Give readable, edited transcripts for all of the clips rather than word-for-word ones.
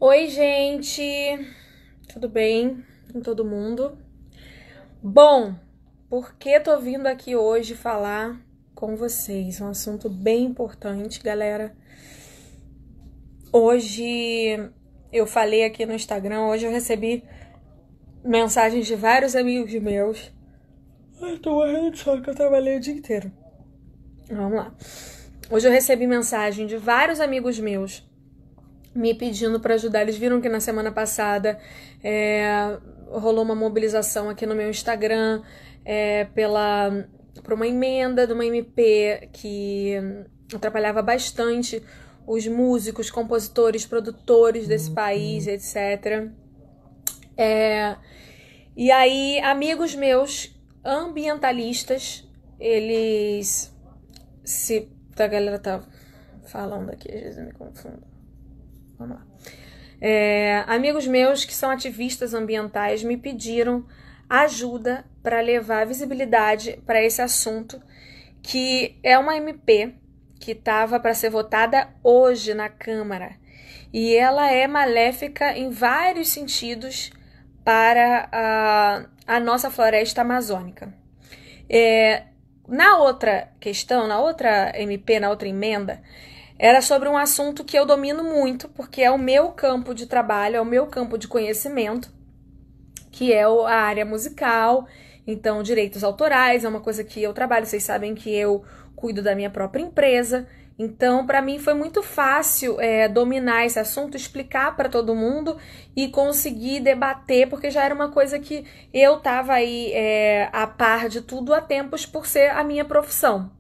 Oi, gente, tudo bem com todo mundo? Bom, por que tô vindo aqui hoje falar com vocês? Um assunto bem importante, galera. Hoje eu falei aqui no Instagram, hoje eu recebi mensagens de vários amigos meus. Ai, tô morrendo de sono que eu trabalhei o dia inteiro. Vamos lá. Hoje eu recebi mensagem de vários amigos meus me pedindo para ajudar. Eles viram que na semana passada rolou uma mobilização aqui no meu Instagram por uma emenda de uma MP que atrapalhava bastante os músicos, compositores, produtores desse país, etc. E aí, amigos meus ambientalistas, eles se... A galera tá falando aqui, às vezes eu me confundo. Vamos lá. Amigos meus que são ativistas ambientais me pediram ajuda para levar visibilidade para esse assunto, que é uma MP que estava para ser votada hoje na Câmara. E ela é maléfica em vários sentidos para a nossa floresta amazônica. Na outra questão, na outra MP, na outra emenda, era sobre um assunto que eu domino muito, porque é o meu campo de trabalho, é o meu campo de conhecimento, que é a área musical. Então, direitos autorais é uma coisa que eu trabalho. Vocês sabem que eu cuido da minha própria empresa. Então, para mim foi muito fácil dominar esse assunto, explicar para todo mundo e conseguir debater, porque já era uma coisa que eu estava aí a par de tudo há tempos por ser a minha profissão.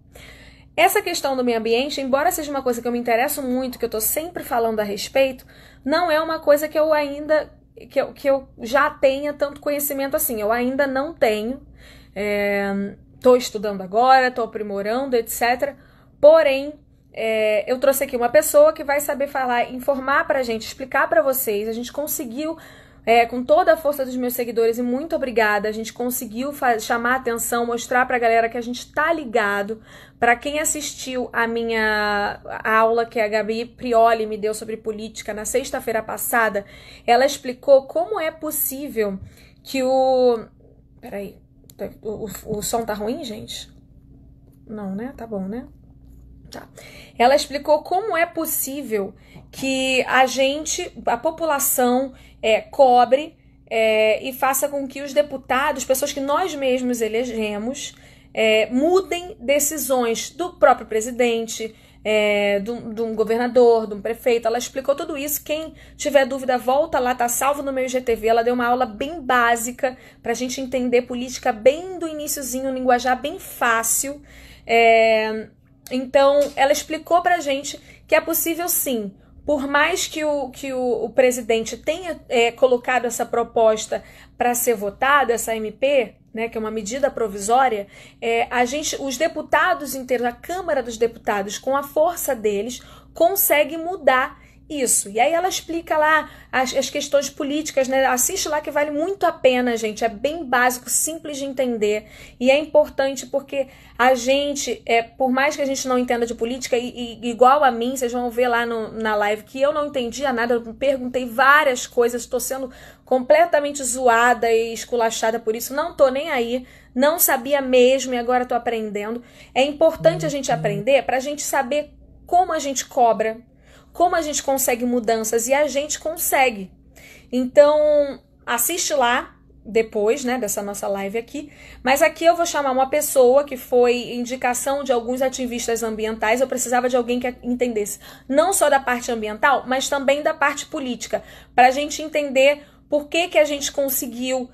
Essa questão do meio ambiente, embora seja uma coisa que eu me interesso muito, que eu tô sempre falando a respeito, não é uma coisa que eu ainda, que eu já tenha tanto conhecimento assim. Eu ainda não tenho, tô estudando agora, tô aprimorando, etc. Porém, eu trouxe aqui uma pessoa que vai saber falar, informar pra gente, explicar pra vocês. A gente conseguiu, com toda a força dos meus seguidores, e muito obrigada, a gente conseguiu chamar a atenção, mostrar pra galera que a gente tá ligado. Pra quem assistiu a minha aula que a Gabi Prioli me deu sobre política na sexta-feira passada, ela explicou como é possível que Peraí, o som tá ruim, gente? Não, né? Tá bom, né? Tá. Ela explicou como é possível que a população, cobre e faça com que os deputados, pessoas que nós mesmos elegemos, mudem decisões do próprio presidente, de um governador, de um prefeito. Ela explicou tudo isso. Quem tiver dúvida, volta lá, tá salvo no meu IGTV. Ela deu uma aula bem básica pra gente entender política bem do iniciozinho, um linguajar bem fácil. Então, ela explicou pra gente que é possível sim, por mais que o presidente tenha colocado essa proposta para ser votada, essa MP, né, que é uma medida provisória, os deputados inteiros, a Câmara dos Deputados, com a força deles, consegue mudar isso. E aí ela explica lá as questões políticas, né? Assiste lá que vale muito a pena, gente. É bem básico, simples de entender. E é importante porque a gente, por mais que a gente não entenda de política, e igual a mim, vocês vão ver lá na live que eu não entendia nada, eu perguntei várias coisas, estou sendo completamente zoada e esculachada por isso, não tô nem aí, não sabia mesmo e agora tô aprendendo. É importante a gente aprender para a gente saber como a gente cobra, como a gente consegue mudanças, e a gente consegue. Então, assiste lá depois, né, dessa nossa live aqui. Mas aqui eu vou chamar uma pessoa que foi indicação de alguns ativistas ambientais. Eu precisava de alguém que entendesse não só da parte ambiental, mas também da parte política, para a gente entender por que a gente conseguiu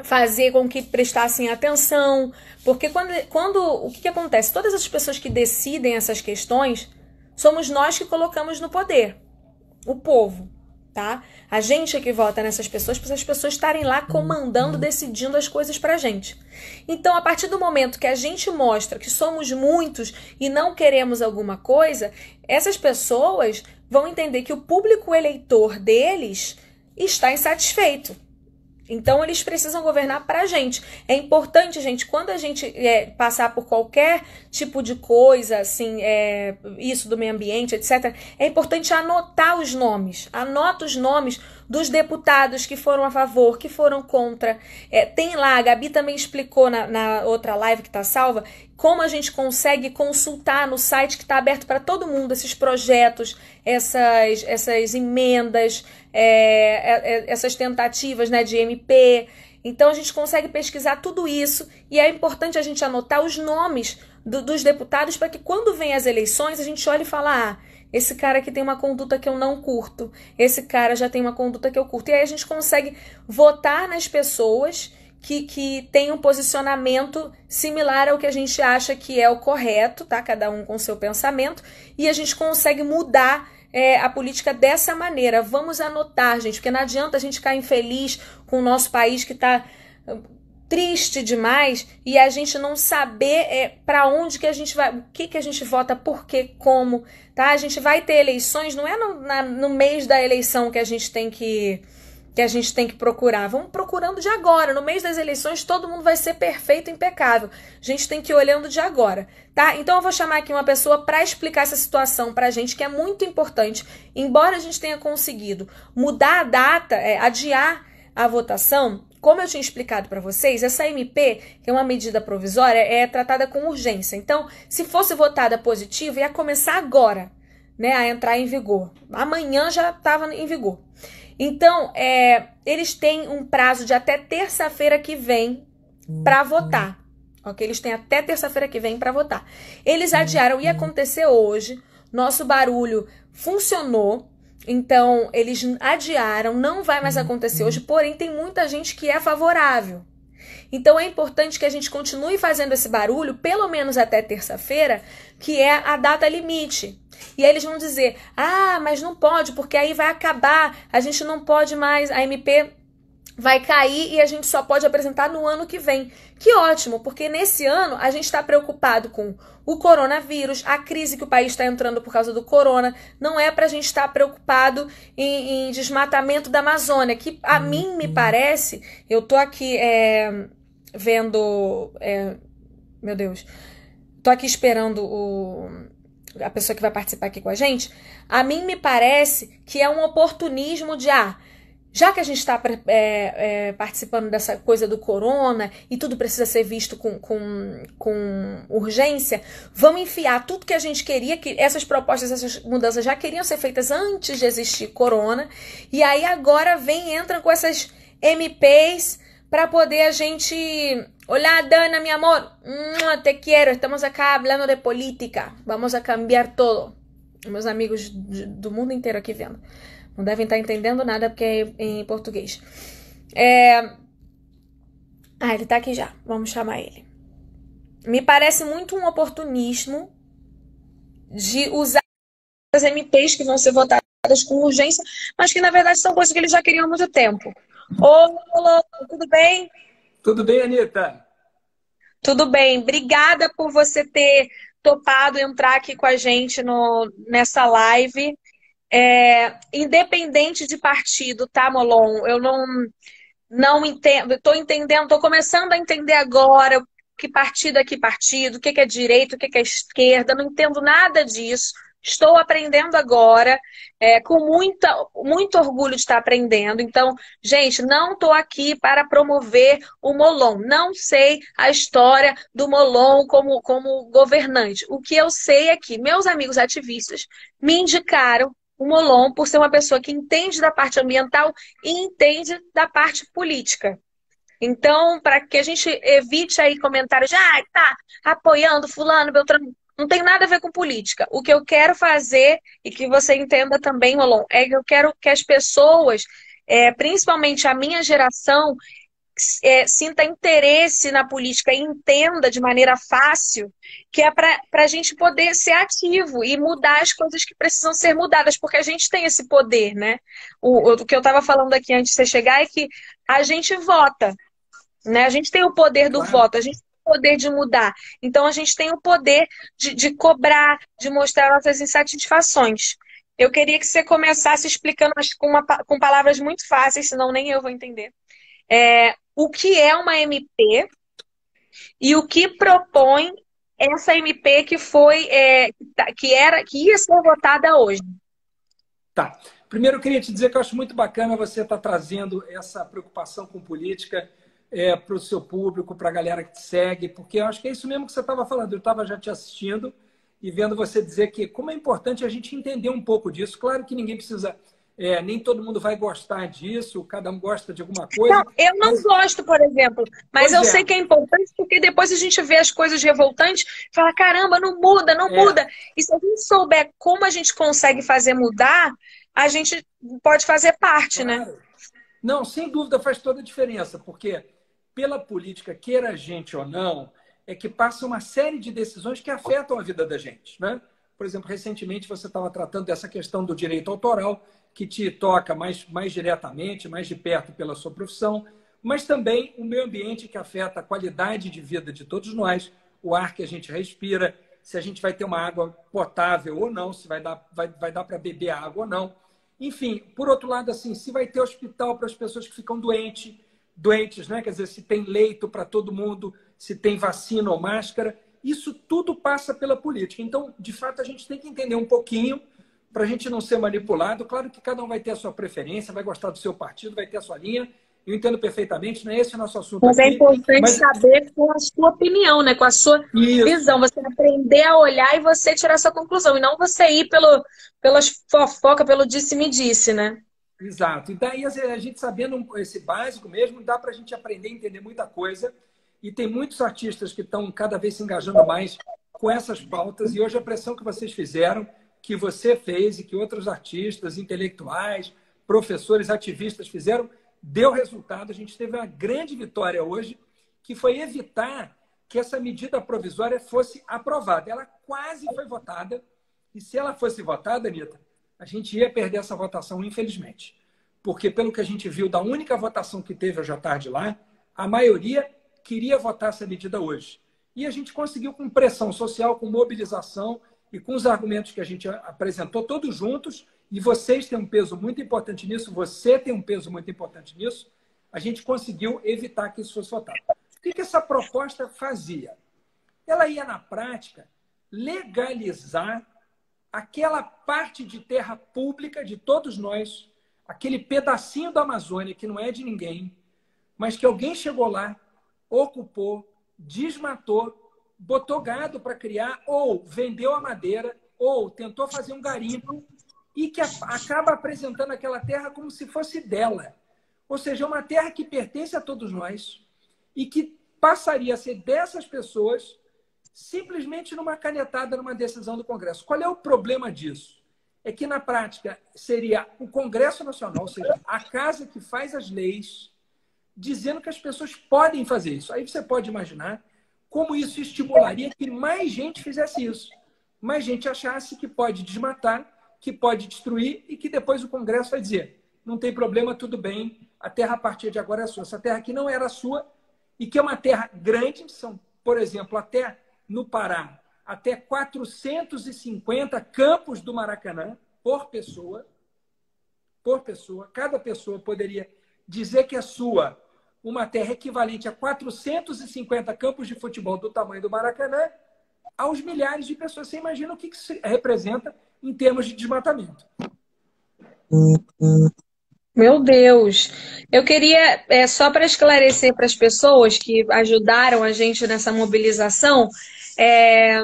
fazer com que prestassem atenção. Porque o que acontece? Todas as pessoas que decidem essas questões somos nós que colocamos no poder, o povo, tá? A gente é que vota nessas pessoas para essas pessoas estarem lá comandando, decidindo as coisas pra gente. Então, a partir do momento que a gente mostra que somos muitos e não queremos alguma coisa, essas pessoas vão entender que o público eleitor deles está insatisfeito. Então, eles precisam governar para a gente. É importante, gente, quando a gente passar por qualquer tipo de coisa, assim, isso do meio ambiente, etc., é importante anotar os nomes. Anota os nomes dos deputados que foram a favor, que foram contra. Tem lá, a Gabi também explicou na outra live que está salva, como a gente consegue consultar no site que está aberto para todo mundo esses projetos, essas emendas, essas tentativas, né, de MP. Então a gente consegue pesquisar tudo isso e é importante a gente anotar os nomes dos deputados para que quando vem as eleições a gente olhe e fale, esse cara aqui tem uma conduta que eu não curto, esse cara já tem uma conduta que eu curto. E aí a gente consegue votar nas pessoas que tem um posicionamento similar ao que a gente acha que é o correto, tá? Cada um com seu pensamento, e a gente consegue mudar a política dessa maneira. Vamos anotar, gente, porque não adianta a gente ficar infeliz com o nosso país que está triste demais e a gente não saber para onde que a gente vai, o que a gente vota, por quê, como, tá? A gente vai ter eleições, não é no mês da eleição que a gente tem que procurar. Vamos procurando de agora. No mês das eleições, todo mundo vai ser perfeito, impecável. A gente tem que ir olhando de agora, tá? Então, eu vou chamar aqui uma pessoa para explicar essa situação pra gente, que é muito importante. Embora a gente tenha conseguido mudar a data, adiar a votação, como eu tinha explicado para vocês, essa MP, que é uma medida provisória, é tratada com urgência. Então, se fosse votada positiva, ia começar agora, né, a entrar em vigor. Amanhã já estava em vigor. Então, eles têm um prazo de até terça-feira que vem para votar. Ok? Eles têm até terça-feira que vem para votar. Eles adiaram, ia acontecer hoje. Nosso barulho funcionou. Então, eles adiaram, não vai mais acontecer hoje. Porém, tem muita gente que é favorável. Então, é importante que a gente continue fazendo esse barulho, pelo menos até terça-feira, que é a data limite. E aí eles vão dizer, mas não pode, porque aí vai acabar, a gente não pode mais, a MP vai cair e a gente só pode apresentar no ano que vem. Que ótimo, porque nesse ano a gente está preocupado com o coronavírus, a crise que o país está entrando por causa do corona. Não é para a gente estar preocupado em desmatamento da Amazônia, que a mim me parece, eu tô aqui vendo, meu Deus, tô aqui esperando a pessoa que vai participar aqui com a gente, a mim me parece que é um oportunismo de, já que a gente está participando dessa coisa do corona e tudo precisa ser visto com urgência, vamos enfiar tudo que a gente queria, que essas propostas, essas mudanças já queriam ser feitas antes de existir corona, e aí agora entram com essas MPs para poder a gente... Olá, Dana, mi amor, te quiero, estamos acá hablando de política, vamos a cambiar todo. Meus amigos do mundo inteiro aqui vendo. Não devem estar entendendo nada porque é em português. Ele tá aqui já, vamos chamar ele. Me parece muito um oportunismo de usar as MPs que vão ser votadas com urgência, mas que na verdade são coisas que eles já queriam há muito tempo. Olá, tudo bem? Tudo bem, Anitta? Tudo bem. Obrigada por você ter topado entrar aqui com a gente nessa live. Independente de partido, tá, Molon? Eu não entendo, estou entendendo, estou começando a entender agora que partido é que partido, o que é direita, o que é esquerda, não entendo nada disso. Estou aprendendo agora, com muito orgulho de estar aprendendo. Então, gente, não estou aqui para promover o Molon. Não sei a história do Molon como governante. O que eu sei é que meus amigos ativistas me indicaram o Molon por ser uma pessoa que entende da parte ambiental e entende da parte política. Então, para que a gente evite aí comentários de tá apoiando fulano, Beltrano, não tem nada a ver com política. O que eu quero fazer, e que você entenda também, Molon, é que eu quero que as pessoas, principalmente a minha geração, sinta interesse na política e entenda de maneira fácil que é para a gente poder ser ativo e mudar as coisas que precisam ser mudadas, porque a gente tem esse poder, né? O que eu estava falando aqui antes de você chegar é que a gente vota, né? A gente tem o poder do Claro. voto, a gente tem o poder de mudar. Então, a gente tem o poder de cobrar, de mostrar nossas insatisfações. Eu queria que você começasse explicando com palavras muito fáceis, senão nem eu vou entender. o que é uma MP e o que propõe essa MP que foi, que ia ser votada hoje. Tá. Primeiro, eu queria te dizer que eu acho muito bacana você estar trazendo essa preocupação com política para o seu público, para a galera que te segue, porque eu acho que é isso mesmo que você estava falando. Eu estava já te assistindo e vendo você dizer que como é importante a gente entender um pouco disso. Claro que ninguém precisa, nem todo mundo vai gostar disso, cada um gosta de alguma Não, coisa, eu não mas, gosto, por exemplo, mas pois eu é, sei que é importante porque depois a gente vê as coisas revoltantes e fala, caramba, não muda, não é, muda. E se a gente souber como a gente consegue fazer mudar, a gente pode fazer parte, né? claro. Não, sem dúvida faz toda a diferença, porque pela política, queira a gente ou não, é que passa uma série de decisões que afetam a vida da gente, né? Por exemplo, recentemente você estava tratando dessa questão do direito autoral, que te toca mais diretamente, mais de perto pela sua profissão, mas também o meio ambiente que afeta a qualidade de vida de todos nós, o ar que a gente respira, se a gente vai ter uma água potável ou não, se vai dar para beber água ou não. Enfim, por outro lado, assim, se vai ter hospital para as pessoas que ficam doentes, né? Quer dizer, se tem leito para todo mundo, se tem vacina ou máscara, isso tudo passa pela política. Então, de fato, a gente tem que entender um pouquinho para a gente não ser manipulado. Claro que cada um vai ter a sua preferência, vai gostar do seu partido, vai ter a sua linha. Eu entendo perfeitamente, não é esse o nosso assunto Mas é aqui, importante mas saber com a sua opinião, né? Com a sua isso. visão. Você aprender a olhar e você tirar sua conclusão. E não você ir pelas fofoca, pelo disse-me-disse, né? Exato. E daí a gente sabendo esse básico mesmo, dá para a gente aprender a entender muita coisa. E tem muitos artistas que estão cada vez se engajando mais com essas pautas. E hoje a pressão que vocês fizeram, que você fez e que outros artistas, intelectuais, professores, ativistas fizeram, deu resultado. A gente teve uma grande vitória hoje, que foi evitar que essa medida provisória fosse aprovada. Ela quase foi votada. E se ela fosse votada, Anitta, a gente ia perder essa votação, infelizmente. Porque, pelo que a gente viu da única votação que teve hoje à tarde lá, a maioria queria votar essa medida hoje. E a gente conseguiu, com pressão social, com mobilização e com os argumentos que a gente apresentou, todos juntos, e vocês têm um peso muito importante nisso, você tem um peso muito importante nisso, a gente conseguiu evitar que isso fosse votado. O que essa proposta fazia? Ela ia, na prática, legalizar aquela parte de terra pública de todos nós, aquele pedacinho da Amazônia que não é de ninguém, mas que alguém chegou lá, ocupou, desmatou, botou gado para criar, ou vendeu a madeira, ou tentou fazer um garimpo, e que acaba apresentando aquela terra como se fosse dela. Ou seja, uma terra que pertence a todos nós e que passaria a ser dessas pessoas simplesmente numa canetada, numa decisão do Congresso. Qual é o problema disso? É que, na prática, seria o Congresso Nacional, ou seja, a casa que faz as leis, dizendo que as pessoas podem fazer isso. Aí você pode imaginar como isso estimularia que mais gente fizesse isso. Mais gente achasse que pode desmatar, que pode destruir e que depois o Congresso vai dizer não tem problema, tudo bem, a terra a partir de agora é sua. Essa terra aqui não era sua e que é uma terra grande, são, por exemplo, até no Pará, até 450 campos do Maracanã por pessoa. Por pessoa. Cada pessoa poderia dizer que é sua uma terra equivalente a 450 campos de futebol do tamanho do Maracanã aos milhares de pessoas. Você imagina o que isso representa em termos de desmatamento. Meu Deus. Eu queria, só para esclarecer para as pessoas que ajudaram a gente nessa mobilização, é,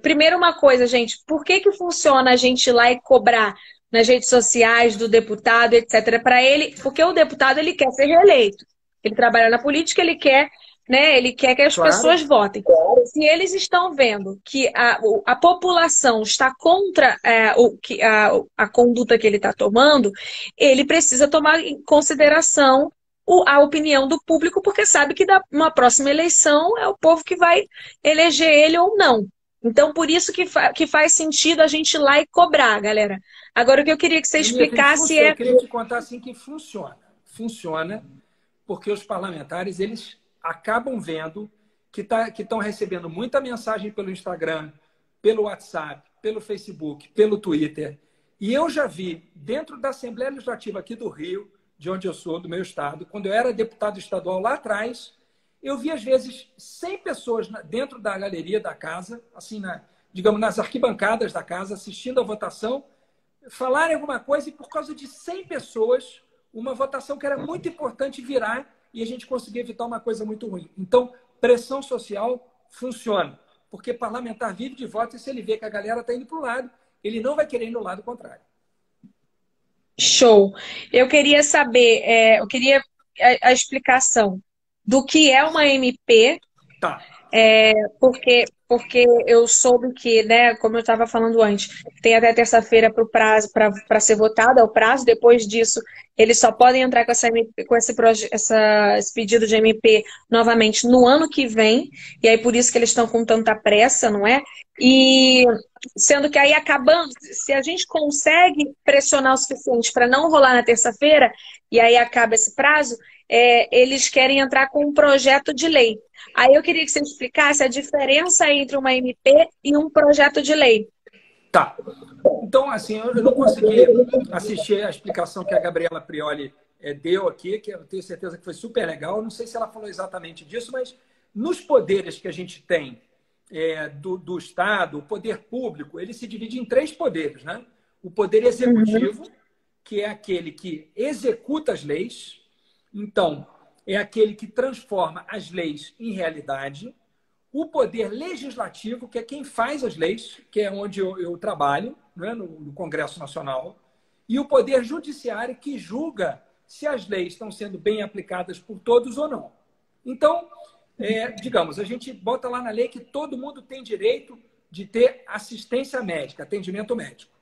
primeiro uma coisa, gente, por que funciona a gente ir lá e cobrar nas redes sociais do deputado, etc. Para ele, porque o deputado ele quer ser reeleito. Ele trabalha na política, ele quer, né, ele quer que as Claro. pessoas votem. Se eles estão vendo que a população está contra a conduta que ele está tomando, ele precisa tomar em consideração a opinião do público, porque sabe que numa próxima eleição é o povo que vai eleger ele ou não. Então, por isso que faz sentido a gente ir lá e cobrar, galera. Agora, o que eu queria que você Anitta, explicasse eu é. queria te contar assim que funciona. Funciona porque os parlamentares eles acabam vendo que estão recebendo muita mensagem pelo Instagram, pelo WhatsApp, pelo Facebook, pelo Twitter. E eu já vi, dentro da Assembleia Legislativa aqui do Rio, de onde eu sou, do meu estado. Quando eu era deputado estadual lá atrás, eu vi, às vezes, 100 pessoas dentro da galeria da casa, assim, digamos, nas arquibancadas da casa, assistindo a votação, falarem alguma coisa e, por causa de 100 pessoas, uma votação que era muito importante virar e a gente conseguir evitar uma coisa muito ruim. Então, pressão social funciona, porque parlamentar vive de voto e se ele vê que a galera está indo para o lado, ele não vai querer ir no lado contrário. Show. Eu queria saber, eu queria a explicação do que é uma MP. Tá. Porque eu soube que, né, como eu estava falando antes, tem até terça-feira para o prazo para ser votado, é o prazo. Depois disso, eles só podem entrar com esse pedido de MP novamente no ano que vem. E aí por isso que eles estão com tanta pressa, não é? E sendo que aí acabando, se a gente consegue pressionar o suficiente para não rolar na terça-feira, e aí acaba esse prazo, eles querem entrar com um projeto de lei. Aí eu queria que você explicasse a diferença entre uma MP e um projeto de lei. Tá. Então, assim, eu não consegui assistir a explicação que a Gabriela Prioli deu aqui, que eu tenho certeza que foi super legal. Não sei se ela falou exatamente disso, mas nos poderes que a gente tem do Estado, o poder público, ele se divide em 3 poderes, né? O poder executivo, que é aquele que executa as leis. Então, é aquele que transforma as leis em realidade. O poder legislativo, que é quem faz as leis, que é onde eu trabalho, né, no Congresso Nacional. E o poder judiciário, que julga se as leis estão sendo bem aplicadas por todos ou não. Então, digamos, a gente bota lá na lei que todo mundo tem direito de ter assistência médica, atendimento médico.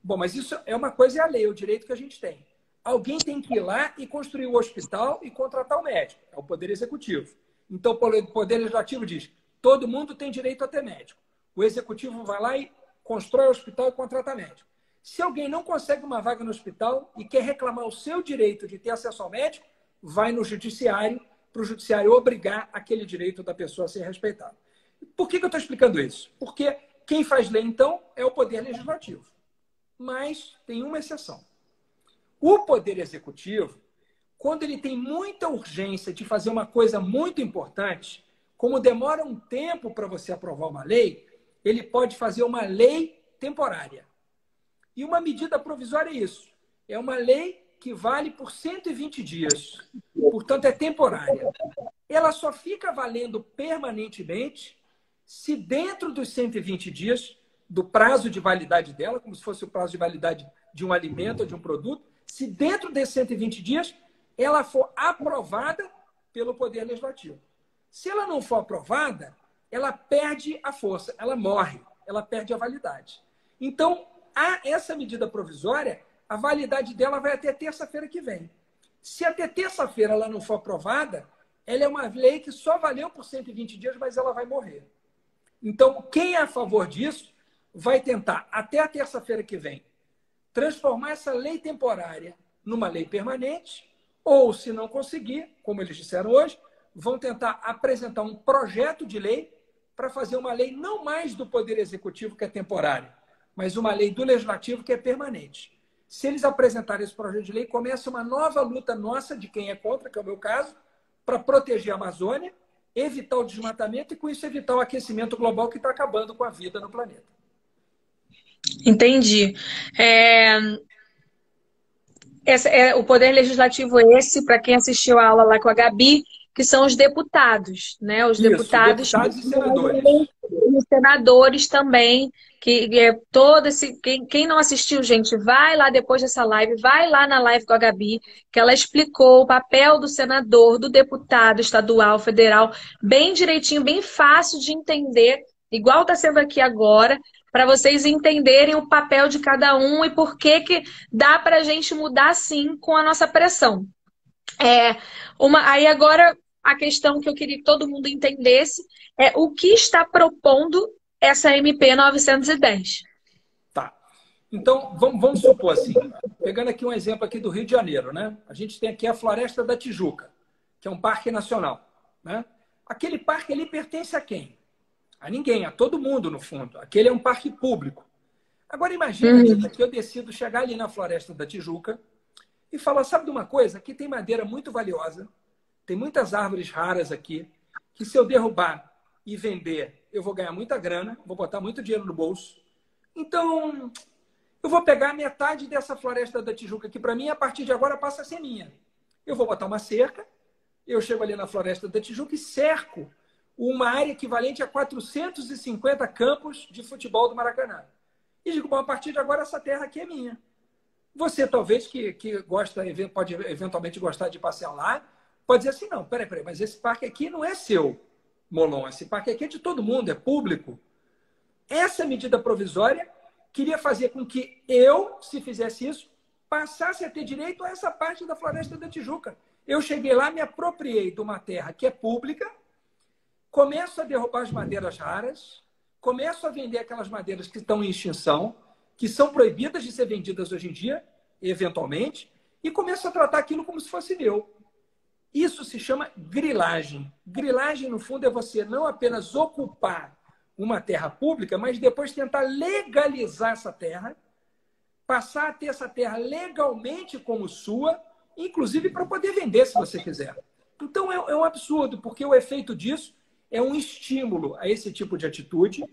Bom, mas isso é uma coisa, é a lei, é o direito que a gente tem. Alguém tem que ir lá e construir o hospital e contratar o médico. É o poder executivo. Então, o poder legislativo diz: todo mundo tem direito a ter médico. O executivo vai lá e constrói o hospital e contrata médico. Se alguém não consegue uma vaga no hospital e quer reclamar o seu direito de ter acesso ao médico, vai no judiciário, para o judiciário obrigar aquele direito da pessoa a ser respeitado. Por que eu estou explicando isso? Porque quem faz lei, então, é o poder legislativo. Mas tem uma exceção. O poder executivo, quando ele tem muita urgência de fazer uma coisa muito importante, como demora um tempo para você aprovar uma lei, ele pode fazer uma lei temporária. E uma medida provisória é isso. É uma lei que vale por 120 dias. Portanto, é temporária. Ela só fica valendo permanentemente se dentro dos 120 dias do prazo de validade dela, como se fosse o prazo de validade de um alimento ou de um produto, se dentro desses 120 dias ela for aprovada pelo Poder Legislativo. Se ela não for aprovada, ela perde a força, ela morre, ela perde a validade. Então, essa medida provisória, a validade dela vai até terça-feira que vem. Se até terça-feira ela não for aprovada, ela é uma lei que só valeu por 120 dias, mas ela vai morrer. Então, quem é a favor disso vai tentar, até a terça-feira que vem, transformar essa lei temporária numa lei permanente, ou, se não conseguir, como eles disseram hoje, vão tentar apresentar um projeto de lei para fazer uma lei não mais do Poder Executivo, que é temporária, mas uma lei do Legislativo, que é permanente. Se eles apresentarem esse projeto de lei, começa uma nova luta nossa, de quem é contra, que é o meu caso, para proteger a Amazônia, evitar o desmatamento e, com isso, evitar o aquecimento global que está acabando com a vida no planeta. Entendi. O Poder Legislativo para quem assistiu a aula lá com a Gabi, que são os deputados, né? Os deputados e senadores. E senadores também, quem não assistiu, gente, vai lá depois dessa live, vai lá na live com a Gabi, que ela explicou o papel do senador, do deputado estadual, federal, bem direitinho, bem fácil de entender, igual está sendo aqui agora, para vocês entenderem o papel de cada um e por que dá para a gente mudar, sim, com a nossa pressão. Aí agora, a questão que eu queria que todo mundo entendesse é o que está propondo essa MP 910. Tá. Então, vamos supor assim, pegando aqui um exemplo aqui do Rio de Janeiro, né? A gente tem aqui a Floresta da Tijuca, que é um parque nacional, né? Aquele parque ali pertence a quem? A ninguém, a todo mundo, no fundo. Aquele é um parque público. Agora, imagina, Tita, que eu decido chegar ali na Floresta da Tijuca, e falou, sabe de uma coisa? Aqui tem madeira muito valiosa, tem muitas árvores raras aqui, que se eu derrubar e vender, eu vou ganhar muita grana, vou botar muito dinheiro no bolso. Então, eu vou pegar metade dessa floresta da Tijuca, que para mim, a partir de agora, passa a ser minha. Eu vou botar uma cerca, eu chego ali na floresta da Tijuca e cerco uma área equivalente a 450 campos de futebol do Maracanã. E digo, bom, a partir de agora, essa terra aqui é minha. Você, talvez, que gosta, pode eventualmente gostar de passear lá, pode dizer assim, não, peraí, mas esse parque aqui não é seu, Molon, esse parque aqui é de todo mundo, é público. Essa medida provisória queria fazer com que eu, se fizesse isso, passasse a ter direito a essa parte da Floresta da Tijuca. Eu cheguei lá, me apropriei de uma terra que é pública, começo a derrubar as madeiras raras, começo a vender aquelas madeiras que estão em extinção, que são proibidas de ser vendidas hoje em dia, eventualmente, e começo a tratar aquilo como se fosse meu. Isso se chama grilagem. Grilagem, no fundo, é você não apenas ocupar uma terra pública, mas depois tentar legalizar essa terra, passar a ter essa terra legalmente como sua, inclusive para poder vender, se você quiser. Então, é um absurdo, porque o efeito disso é um estímulo a esse tipo de atitude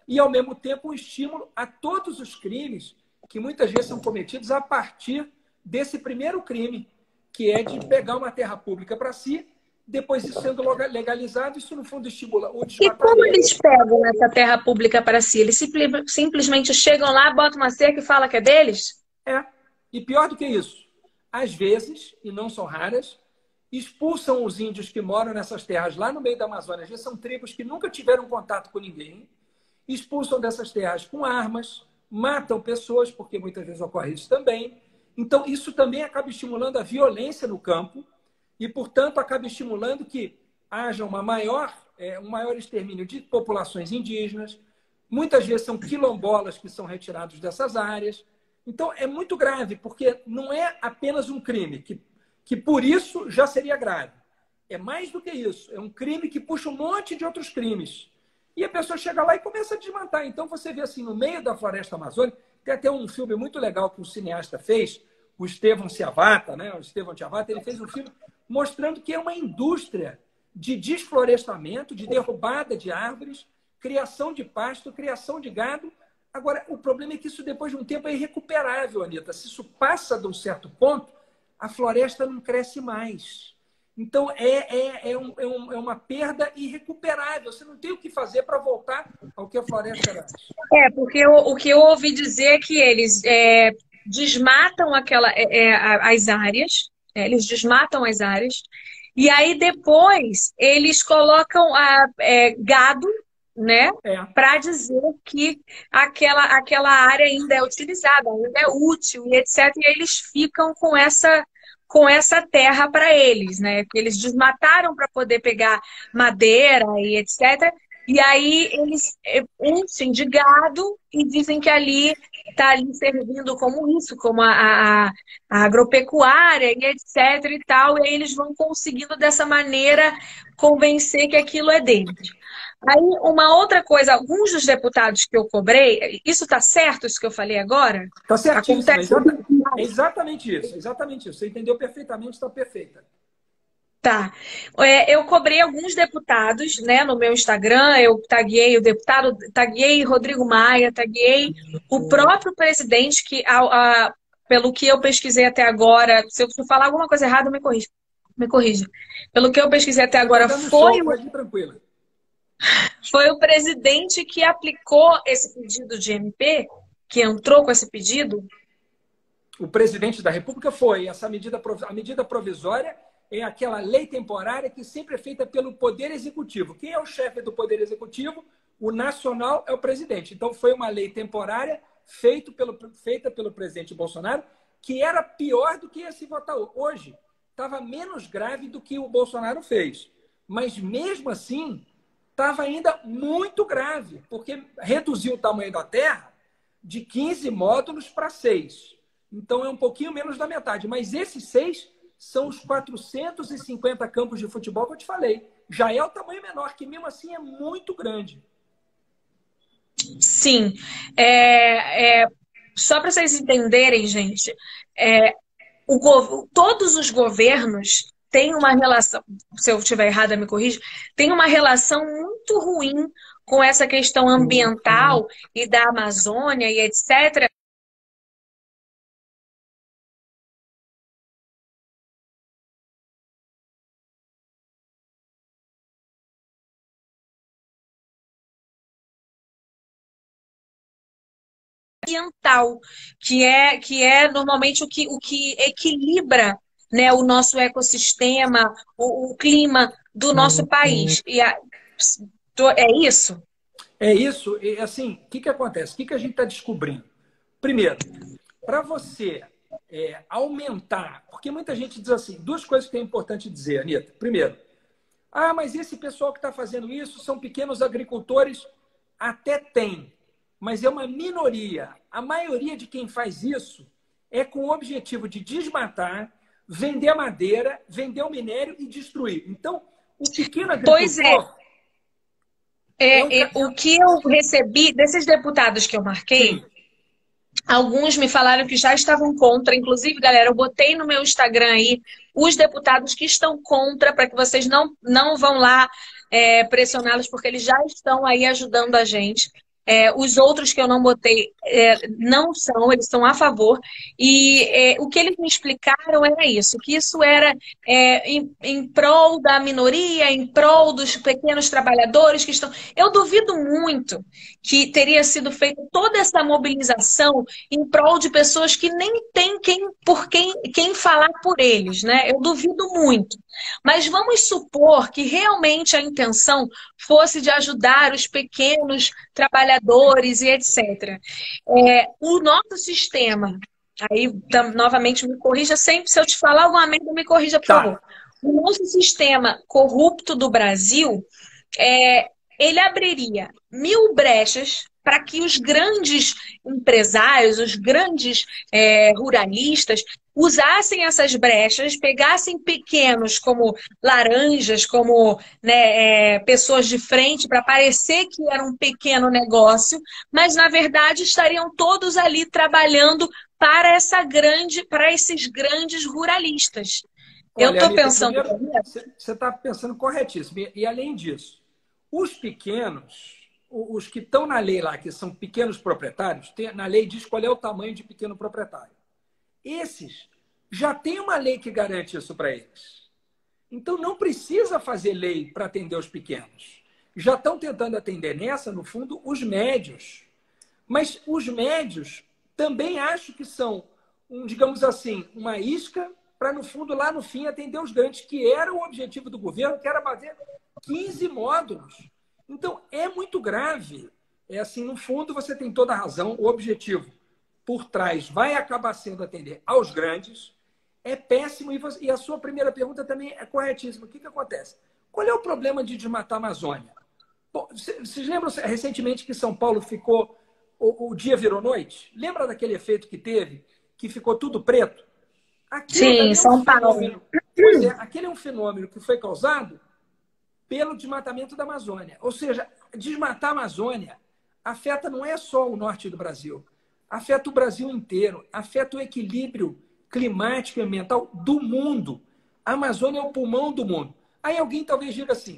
e, ao mesmo tempo, um estímulo a todos os crimes que muitas vezes são cometidos a partir desse primeiro crime, que é de pegar uma terra pública para si, depois isso sendo legalizado, isso, no fundo, estimula o E como desmatamento. eles pegam essa terra pública para si? Eles simplesmente chegam lá, botam uma cerca e falam que é deles? É. E pior do que isso, às vezes, e não são raras, expulsam os índios que moram nessas terras lá no meio da Amazônia. Às vezes são tribos que nunca tiveram contato com ninguém, expulsam dessas terras com armas, matam pessoas, porque muitas vezes ocorre isso também. Então, isso também acaba estimulando a violência no campo e, portanto, acaba estimulando que haja um maior extermínio de populações indígenas. Muitas vezes são quilombolas que são retirados dessas áreas. Então, é muito grave, porque não é apenas um crime, que por isso já seria grave. É mais do que isso. É um crime que puxa um monte de outros crimes. E a pessoa chega lá e começa a desmatar. Então, você vê assim, no meio da floresta amazônica, tem até um filme muito legal que um cineasta fez, o Estevão Ciavata, né? O Estevão Ciavata, ele fez um filme mostrando que é uma indústria de desflorestamento, de derrubada de árvores, criação de pasto, criação de gado. Agora, o problema é que isso, depois de um tempo, é irrecuperável, Anitta. Se isso passa de um certo ponto, a floresta não cresce mais. Então, é uma perda irrecuperável. Você não tem o que fazer para voltar ao que a floresta era antes. Porque o que eu ouvi dizer é que eles desmatam as áreas, eles desmatam as áreas, e aí depois eles colocam gado, né, para dizer que aquela área ainda é utilizada, ainda é útil, e etc. E aí eles ficam com essa terra para eles, né? Que eles desmataram para poder pegar madeira e etc. E aí eles enchem de gado e dizem que ali está ali servindo como isso, como a agropecuária e etc. e tal. E aí eles vão conseguindo dessa maneira convencer que aquilo é deles. Aí, uma outra coisa, alguns dos deputados que eu cobrei, isso está certo, isso que eu falei agora? Está certíssimo. Acontece... É exatamente isso. Você entendeu perfeitamente, está perfeita. Tá. Eu cobrei alguns deputados, né, no meu Instagram, eu taguei o deputado, taguei Rodrigo Maia, taguei o próprio presidente, que pelo que eu pesquisei até agora, se eu falar alguma coisa errada, me corrija. Pelo que eu pesquisei até agora, foi o presidente que aplicou esse pedido de MP, que entrou com esse pedido? O presidente da República foi. A medida provisória é aquela lei temporária que sempre é feita pelo Poder Executivo. Quem é o chefe do Poder Executivo? O nacional é o presidente. Então, foi uma lei temporária feita pelo presidente Bolsonaro, que era pior do que ia se votar hoje. Estava menos grave do que o Bolsonaro fez. Mas, mesmo assim, estava ainda muito grave, porque reduziu o tamanho da terra de 15 módulos para 6. Então, é um pouquinho menos da metade. Mas esses 6 são os 450 campos de futebol que eu te falei. Já é o tamanho menor, que mesmo assim é muito grande. Sim. Só para vocês entenderem, gente, todos os governos têm uma relação, se eu estiver errada, me corrija, tem uma relação muito ruim com essa questão ambiental e da Amazônia e etc. Ambiental, que é normalmente o que equilibra, né, o nosso ecossistema, o clima do nosso país. É isso? É isso. E, assim, o que acontece? O que a gente está descobrindo? Primeiro, para você aumentar, porque muita gente diz assim, duas coisas que é importante dizer, Anitta. Primeiro, mas esse pessoal que está fazendo isso são pequenos agricultores. Até tem, mas é uma minoria. A maioria de quem faz isso é com o objetivo de desmatar, vender a madeira, vender o minério e destruir. Então, o pequeno agricultor... Pois é. O que eu recebi desses deputados que eu marquei, Sim. Alguns me falaram que já estavam contra. Inclusive, galera, eu botei no meu Instagram aí os deputados que estão contra, para que vocês não vão lá pressioná-los, porque eles já estão aí ajudando a gente. Os outros que eu não botei não são, eles são a favor. E o que eles me explicaram era isso, que isso era em prol da minoria, em prol dos pequenos trabalhadores que estão... Eu duvido muito que teria sido feita toda essa mobilização em prol de pessoas que nem tem quem falar por eles, né? Eu duvido muito. Mas vamos supor que realmente a intenção fosse de ajudar os pequenos trabalhadores e etc. O nosso sistema, aí novamente me corrija sempre, se eu te falar alguma merda, me corrija, por favor. O nosso sistema corrupto do Brasil, ele abriria 1000 brechas para que os grandes empresários, os grandes ruralistas, usassem essas brechas, pegassem pequenos como laranjas, como pessoas de frente, para parecer que era um pequeno negócio, mas na verdade estariam todos ali trabalhando para esses grandes ruralistas. Olha, Eu estou Anitta, pensando... primeiro, você está pensando corretíssimo. E além disso, os pequenos, os que estão na lei lá, que são pequenos proprietários, na lei diz qual é o tamanho de pequeno proprietário. Esses já tem uma lei que garante isso para eles. Então não precisa fazer lei para atender os pequenos. Já estão tentando atender nessa, no fundo, os médios. Mas os médios também acho que são, digamos assim, uma isca para, no fundo, lá no fim, atender os grandes, que era o objetivo do governo, que era fazer 15 módulos. Então, é muito grave. Assim, no fundo, você tem toda a razão. O objetivo por trás vai acabar sendo atender aos grandes. É péssimo. E a sua primeira pergunta também é corretíssima. O que acontece? Qual é o problema de desmatar a Amazônia? Vocês lembram recentemente que São Paulo ficou... O dia virou noite? Lembra daquele efeito que teve? Que ficou tudo preto? Sim, São Paulo. Pois é, aquele é um fenômeno que foi causado pelo desmatamento da Amazônia. Ou seja, desmatar a Amazônia afeta não é só o norte do Brasil, afeta o Brasil inteiro, afeta o equilíbrio climático e ambiental do mundo. A Amazônia é o pulmão do mundo. Aí alguém talvez diga assim...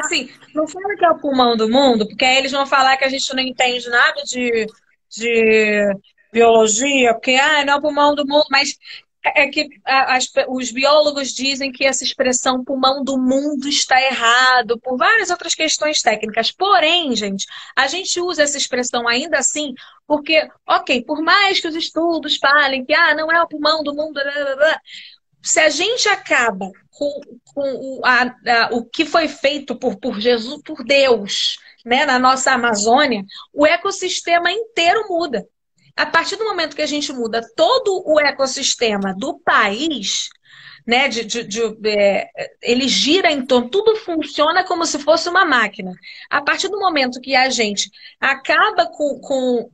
assim, não fala que é o pulmão do mundo, porque aí eles vão falar que a gente não entende nada de biologia, porque não é o pulmão do mundo, mas... É que os biólogos dizem que essa expressão pulmão do mundo está errado por várias outras questões técnicas. Porém, gente, a gente usa essa expressão ainda assim porque, ok, por mais que os estudos falem que não é o pulmão do mundo, blá, blá, blá, se a gente acaba com o que foi feito por Jesus, por Deus, né, na nossa Amazônia, o ecossistema inteiro muda. A partir do momento que a gente muda todo o ecossistema do país, né, ele gira em torno, tudo funciona como se fosse uma máquina. A partir do momento que a gente acaba com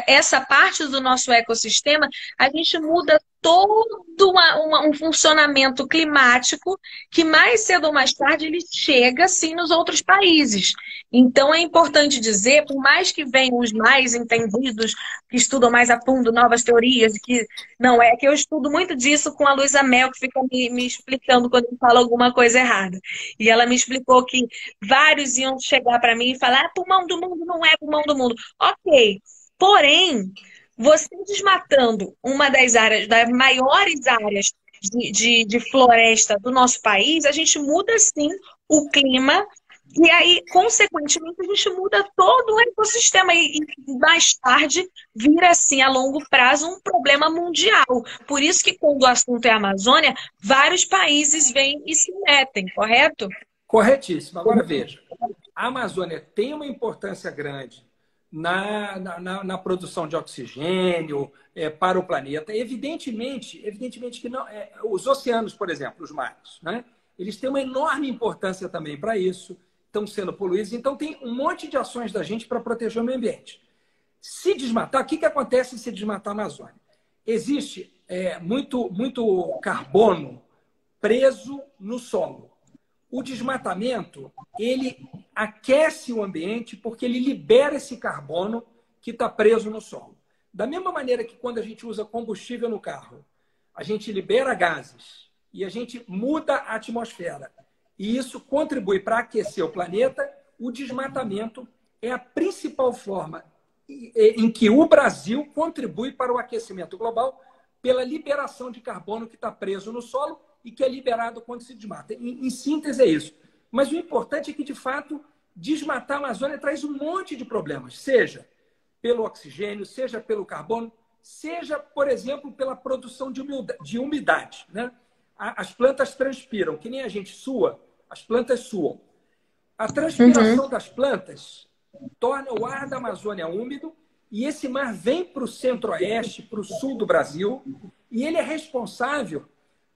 essa parte do nosso ecossistema, a gente muda todo um funcionamento climático que mais cedo ou mais tarde ele chega sim nos outros países. Então é importante dizer, por mais que venham os mais entendidos, que estudam mais a fundo novas teorias, que não é que eu estudo muito disso com a Luísa Mel, que fica me explicando quando eu falo alguma coisa errada. E ela me explicou que vários iam chegar para mim e falar: ah, pulmão do mundo não é pulmão do mundo. Ok. Porém, você desmatando uma das áreas, das maiores áreas de floresta do nosso país, a gente muda sim o clima e aí, consequentemente, a gente muda todo o ecossistema e mais tarde vira assim, a longo prazo, um problema mundial. Por isso que quando o assunto é Amazônia, vários países vêm e se metem, correto? Corretíssimo. Agora veja, a Amazônia tem uma importância grande na produção de oxigênio para o planeta. Evidentemente que não, os oceanos, por exemplo, os mares, né? Eles têm uma enorme importância também para isso, estão sendo poluídos. Então, tem um monte de ações da gente para proteger o meio ambiente. Se desmatar, o que acontece se desmatar a Amazônia? Existe muito carbono preso no solo. O desmatamento, ele aquece o ambiente porque ele libera esse carbono que está preso no solo. Da mesma maneira que quando a gente usa combustível no carro, a gente libera gases e a gente muda a atmosfera. E isso contribui para aquecer o planeta. O desmatamento é a principal forma em que o Brasil contribui para o aquecimento global pela liberação de carbono que está preso no solo e que é liberado quando se desmata. Em síntese, é isso. Mas o importante é que, de fato, desmatar a Amazônia traz um monte de problemas, seja pelo oxigênio, seja pelo carbono, seja, por exemplo, pela produção de umidade, né? As plantas transpiram, que nem a gente sua, as plantas suam. A transpiração das plantas torna o ar da Amazônia úmido e esse mar vem para o centro-oeste, para o sul do Brasil, e ele é responsável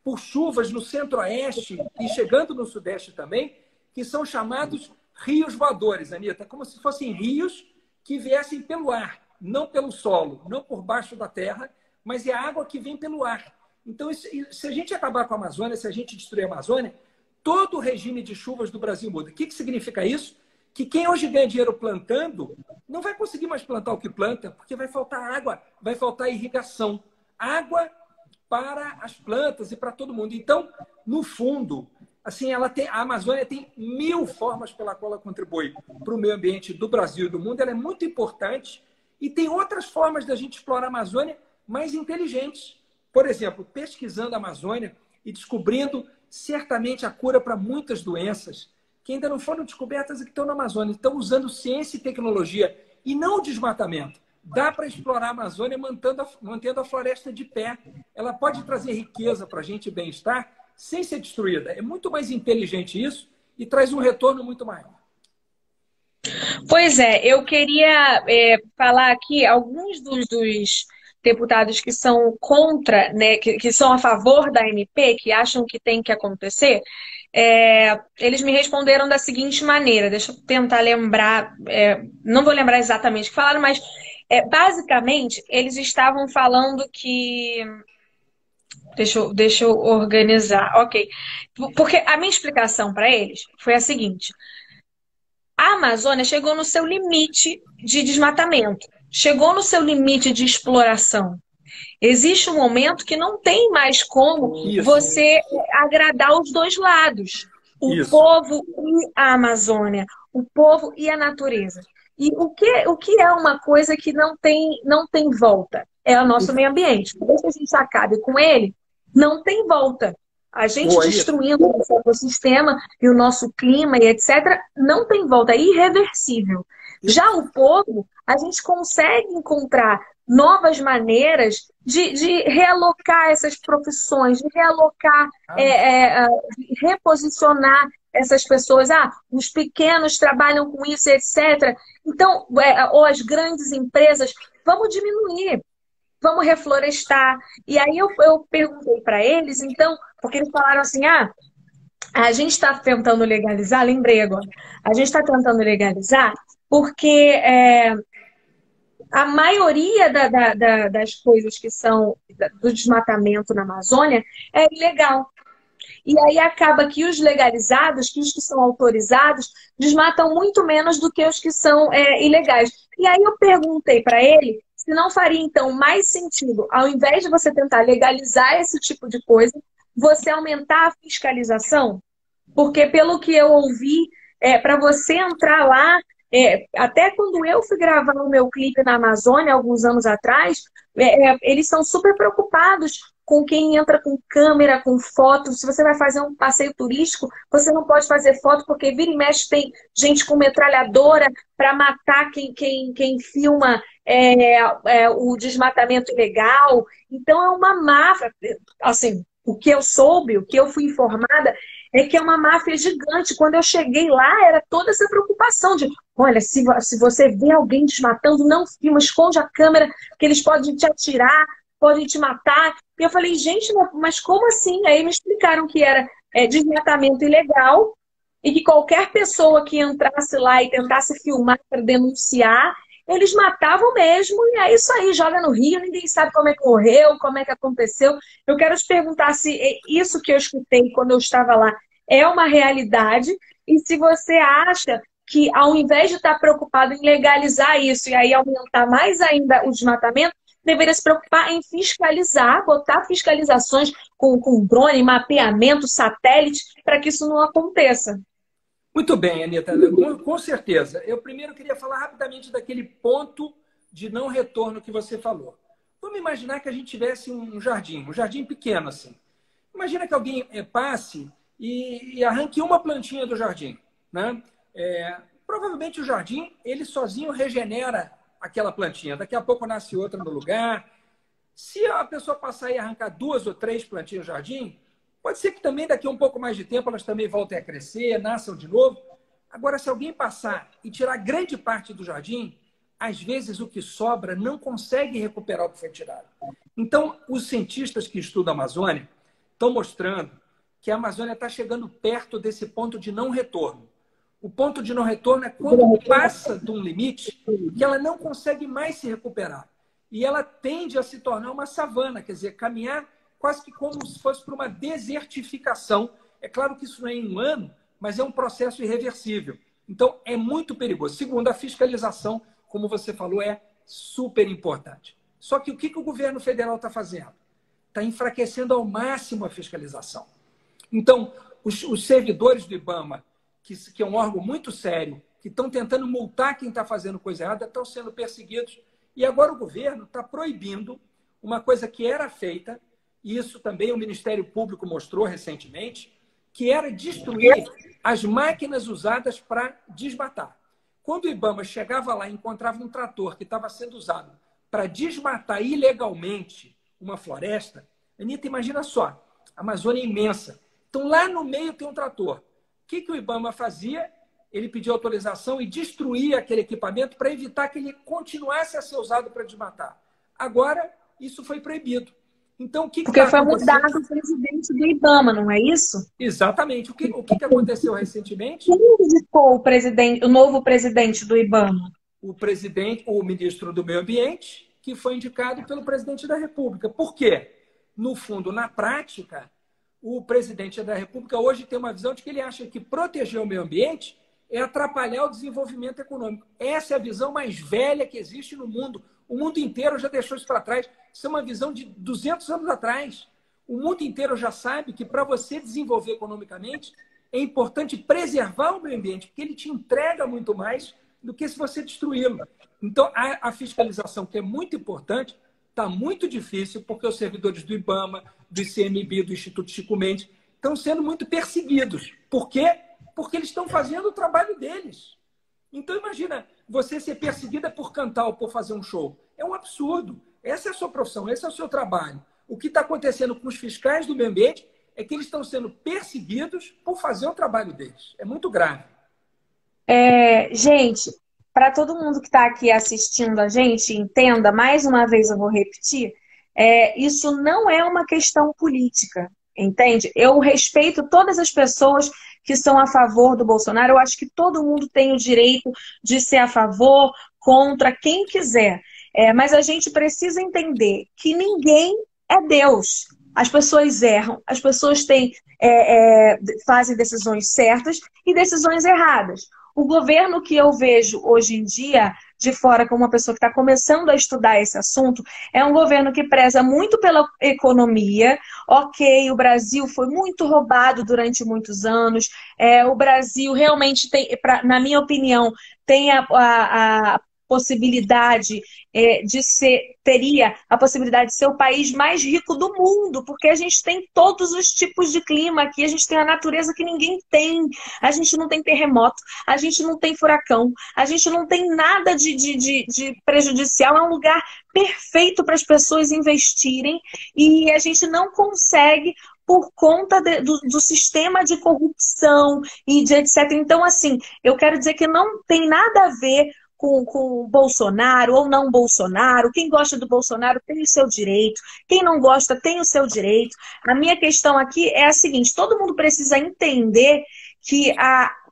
por chuvas no centro-oeste e chegando no sudeste também, que são chamados rios voadores, Anitta, como se fossem rios que viessem pelo ar, não pelo solo, não por baixo da terra, mas é a água que vem pelo ar. Então, se a gente acabar com a Amazônia, se a gente destruir a Amazônia, todo o regime de chuvas do Brasil muda. O que significa isso? Que quem hoje ganha dinheiro plantando não vai conseguir mais plantar o que planta, porque vai faltar água, vai faltar irrigação. Água para as plantas e para todo mundo. Então, no fundo, assim, a Amazônia tem 1000 formas pela qual ela contribui para o meio ambiente do Brasil e do mundo. Ela é muito importante e tem outras formas da gente explorar a Amazônia mais inteligentes. Por exemplo, pesquisando a Amazônia e descobrindo certamente a cura para muitas doenças que ainda não foram descobertas e que estão na Amazônia. Estão usando ciência e tecnologia e não o desmatamento. Dá para explorar a Amazônia mantendo a floresta de pé. Ela pode trazer riqueza para a gente e bem-estar sem ser destruída. É muito mais inteligente isso e traz um retorno muito maior. Pois é, eu queria falar aqui alguns dos deputados que são contra, né, que são a favor da MP, que acham que tem que acontecer. Eles me responderam da seguinte maneira, deixa eu tentar lembrar, não vou lembrar exatamente o que falaram, mas basicamente eles estavam falando que... Deixa eu organizar, ok. Porque a minha explicação para eles foi a seguinte: a Amazônia chegou no seu limite de desmatamento, chegou no seu limite de exploração. Existe um momento que não tem mais como você agradar os dois lados. O povo e a Amazônia, o povo e a natureza. E o que é uma coisa que não tem volta? É o nosso meio ambiente. Desde que a gente acabe com ele, não tem volta. A gente destruindo o nosso ecossistema e o nosso clima e etc., não tem volta, é irreversível. Já o povo, a gente consegue encontrar novas maneiras de realocar essas profissões, de realocar, de reposicionar essas pessoas. Os pequenos trabalham com isso, etc. Então, ou as grandes empresas, vamos diminuir. Vamos reflorestar. E aí eu perguntei para eles, então, porque eles falaram assim, a gente está tentando legalizar, lembrei agora, a gente está tentando legalizar porque a maioria das coisas que são do desmatamento na Amazônia é ilegal. E aí acaba que os legalizados, que os que são autorizados, desmatam muito menos do que os que são ilegais. E aí eu perguntei para ele se não faria, então, mais sentido, ao invés de você tentar legalizar esse tipo de coisa, você aumentar a fiscalização? Porque, pelo que eu ouvi, para você entrar lá, até quando eu fui gravar o meu clipe na Amazônia, alguns anos atrás, eles são super preocupados com quem entra com câmera, com foto. Se você vai fazer um passeio turístico, você não pode fazer foto, porque vira e mexe tem gente com metralhadora para matar quem filma o desmatamento ilegal. Então é uma máfia. Assim, o que eu soube, o que eu fui informada, é que é uma máfia gigante. Quando eu cheguei lá, era toda essa preocupação de, olha, se você vê alguém desmatando, não filma, esconde a câmera, que eles podem te atirar, podem te matar. E eu falei, gente, mas como assim? Aí me explicaram que era desmatamento ilegal e que qualquer pessoa que entrasse lá e tentasse filmar para denunciar, eles matavam mesmo, e é isso aí, joga no rio, ninguém sabe como é que morreu, como é que aconteceu. Eu quero te perguntar se isso que eu escutei quando eu estava lá é uma realidade, e se você acha que, ao invés de estar preocupado em legalizar isso e aí aumentar mais ainda o desmatamento, deveria se preocupar em fiscalizar, botar fiscalizações com drone, mapeamento, satélite, para que isso não aconteça. Muito bem, Anita, com certeza. Eu primeiro queria falar rapidamente daquele ponto de não retorno que você falou. Vamos imaginar que a gente tivesse um jardim pequeno assim. Imagina que alguém passe e arranque uma plantinha do jardim, né? Provavelmente o jardim, ele sozinho regenera aquela plantinha. Daqui a pouco nasce outra no lugar. Se a pessoa passar e arrancar 2 ou 3 plantinhas no jardim, pode ser que também daqui a um pouco mais de tempo elas também voltem a crescer, nasçam de novo. Agora, se alguém passar e tirar grande parte do jardim, às vezes o que sobra não consegue recuperar o que foi tirado. Então, os cientistas que estudam a Amazônia estão mostrando que a Amazônia está chegando perto desse ponto de não retorno. O ponto de não retorno é quando passa de um limite que ela não consegue mais se recuperar. E ela tende a se tornar uma savana, quer dizer, caminhar quase que como se fosse para uma desertificação. É claro que isso não é em um ano, mas é um processo irreversível. Então, é muito perigoso. Segundo, a fiscalização, como você falou, é super importante. Só que o que o governo federal está fazendo? Está enfraquecendo ao máximo a fiscalização. Então, os servidores do IBAMA, que é um órgão muito sério, que estão tentando multar quem está fazendo coisa errada, estão sendo perseguidos. E agora o governo está proibindo uma coisa que era feita, e isso também o Ministério Público mostrou recentemente, que era destruir as máquinas usadas para desmatar. Quando o IBAMA chegava lá e encontrava um trator que estava sendo usado para desmatar ilegalmente uma floresta, Anita, imagina só, a Amazônia é imensa. Então, lá no meio tem um trator. O que o IBAMA fazia? Ele pedia autorização e destruía aquele equipamento para evitar que ele continuasse a ser usado para desmatar. Agora, isso foi proibido. Então, Porque foi mudado o presidente do IBAMA, não é isso? Exatamente. O que aconteceu recentemente? Quem indicou o novo presidente do IBAMA? O ministro do Meio Ambiente, que foi indicado pelo presidente da República. Por quê? No fundo, na prática, o presidente da República hoje tem uma visão de que ele acha que proteger o meio ambiente é atrapalhar o desenvolvimento econômico. Essa é a visão mais velha que existe no mundo. O mundo inteiro já deixou isso para trás. Isso é uma visão de 200 anos atrás. O mundo inteiro já sabe que para você desenvolver economicamente é importante preservar o meio ambiente, porque ele te entrega muito mais do que se você destruí-lo. Então, a fiscalização, que é muito importante, está muito difícil, porque os servidores do IBAMA, do ICMBio, do Instituto Chico Mendes, estão sendo muito perseguidos. Por quê? Porque eles estão fazendo o trabalho deles. Então, imagina, você ser perseguida por cantar ou por fazer um show. É um absurdo. Essa é a sua profissão, esse é o seu trabalho. O que está acontecendo com os fiscais do meio ambiente é que eles estão sendo perseguidos por fazer o trabalho deles. É muito grave. Gente, para todo mundo que está aqui assistindo a gente, entenda, mais uma vez eu vou repetir, isso não é uma questão política, entende? Eu respeito todas as pessoas que são a favor do Bolsonaro. Eu acho que todo mundo tem o direito de ser a favor, contra, quem quiser. Mas a gente precisa entender que ninguém é Deus. As pessoas erram, as pessoas fazem decisões certas e decisões erradas. O governo que eu vejo hoje em dia, de fora, como uma pessoa que está começando a estudar esse assunto, é um governo que preza muito pela economia. Ok, o Brasil foi muito roubado durante muitos anos. O Brasil realmente tem, na minha opinião, tem a possibilidade teria a possibilidade de ser o país mais rico do mundo, porque a gente tem todos os tipos de clima aqui, a gente tem a natureza que ninguém tem, a gente não tem terremoto, a gente não tem furacão, a gente não tem nada de prejudicial, é um lugar perfeito para as pessoas investirem e a gente não consegue por conta do sistema de corrupção e de etc. Então, assim, eu quero dizer que não tem nada a ver com Bolsonaro ou não Bolsonaro. Quem gosta do Bolsonaro tem o seu direito. Quem não gosta tem o seu direito. A minha questão aqui é a seguinte: todo mundo precisa entender que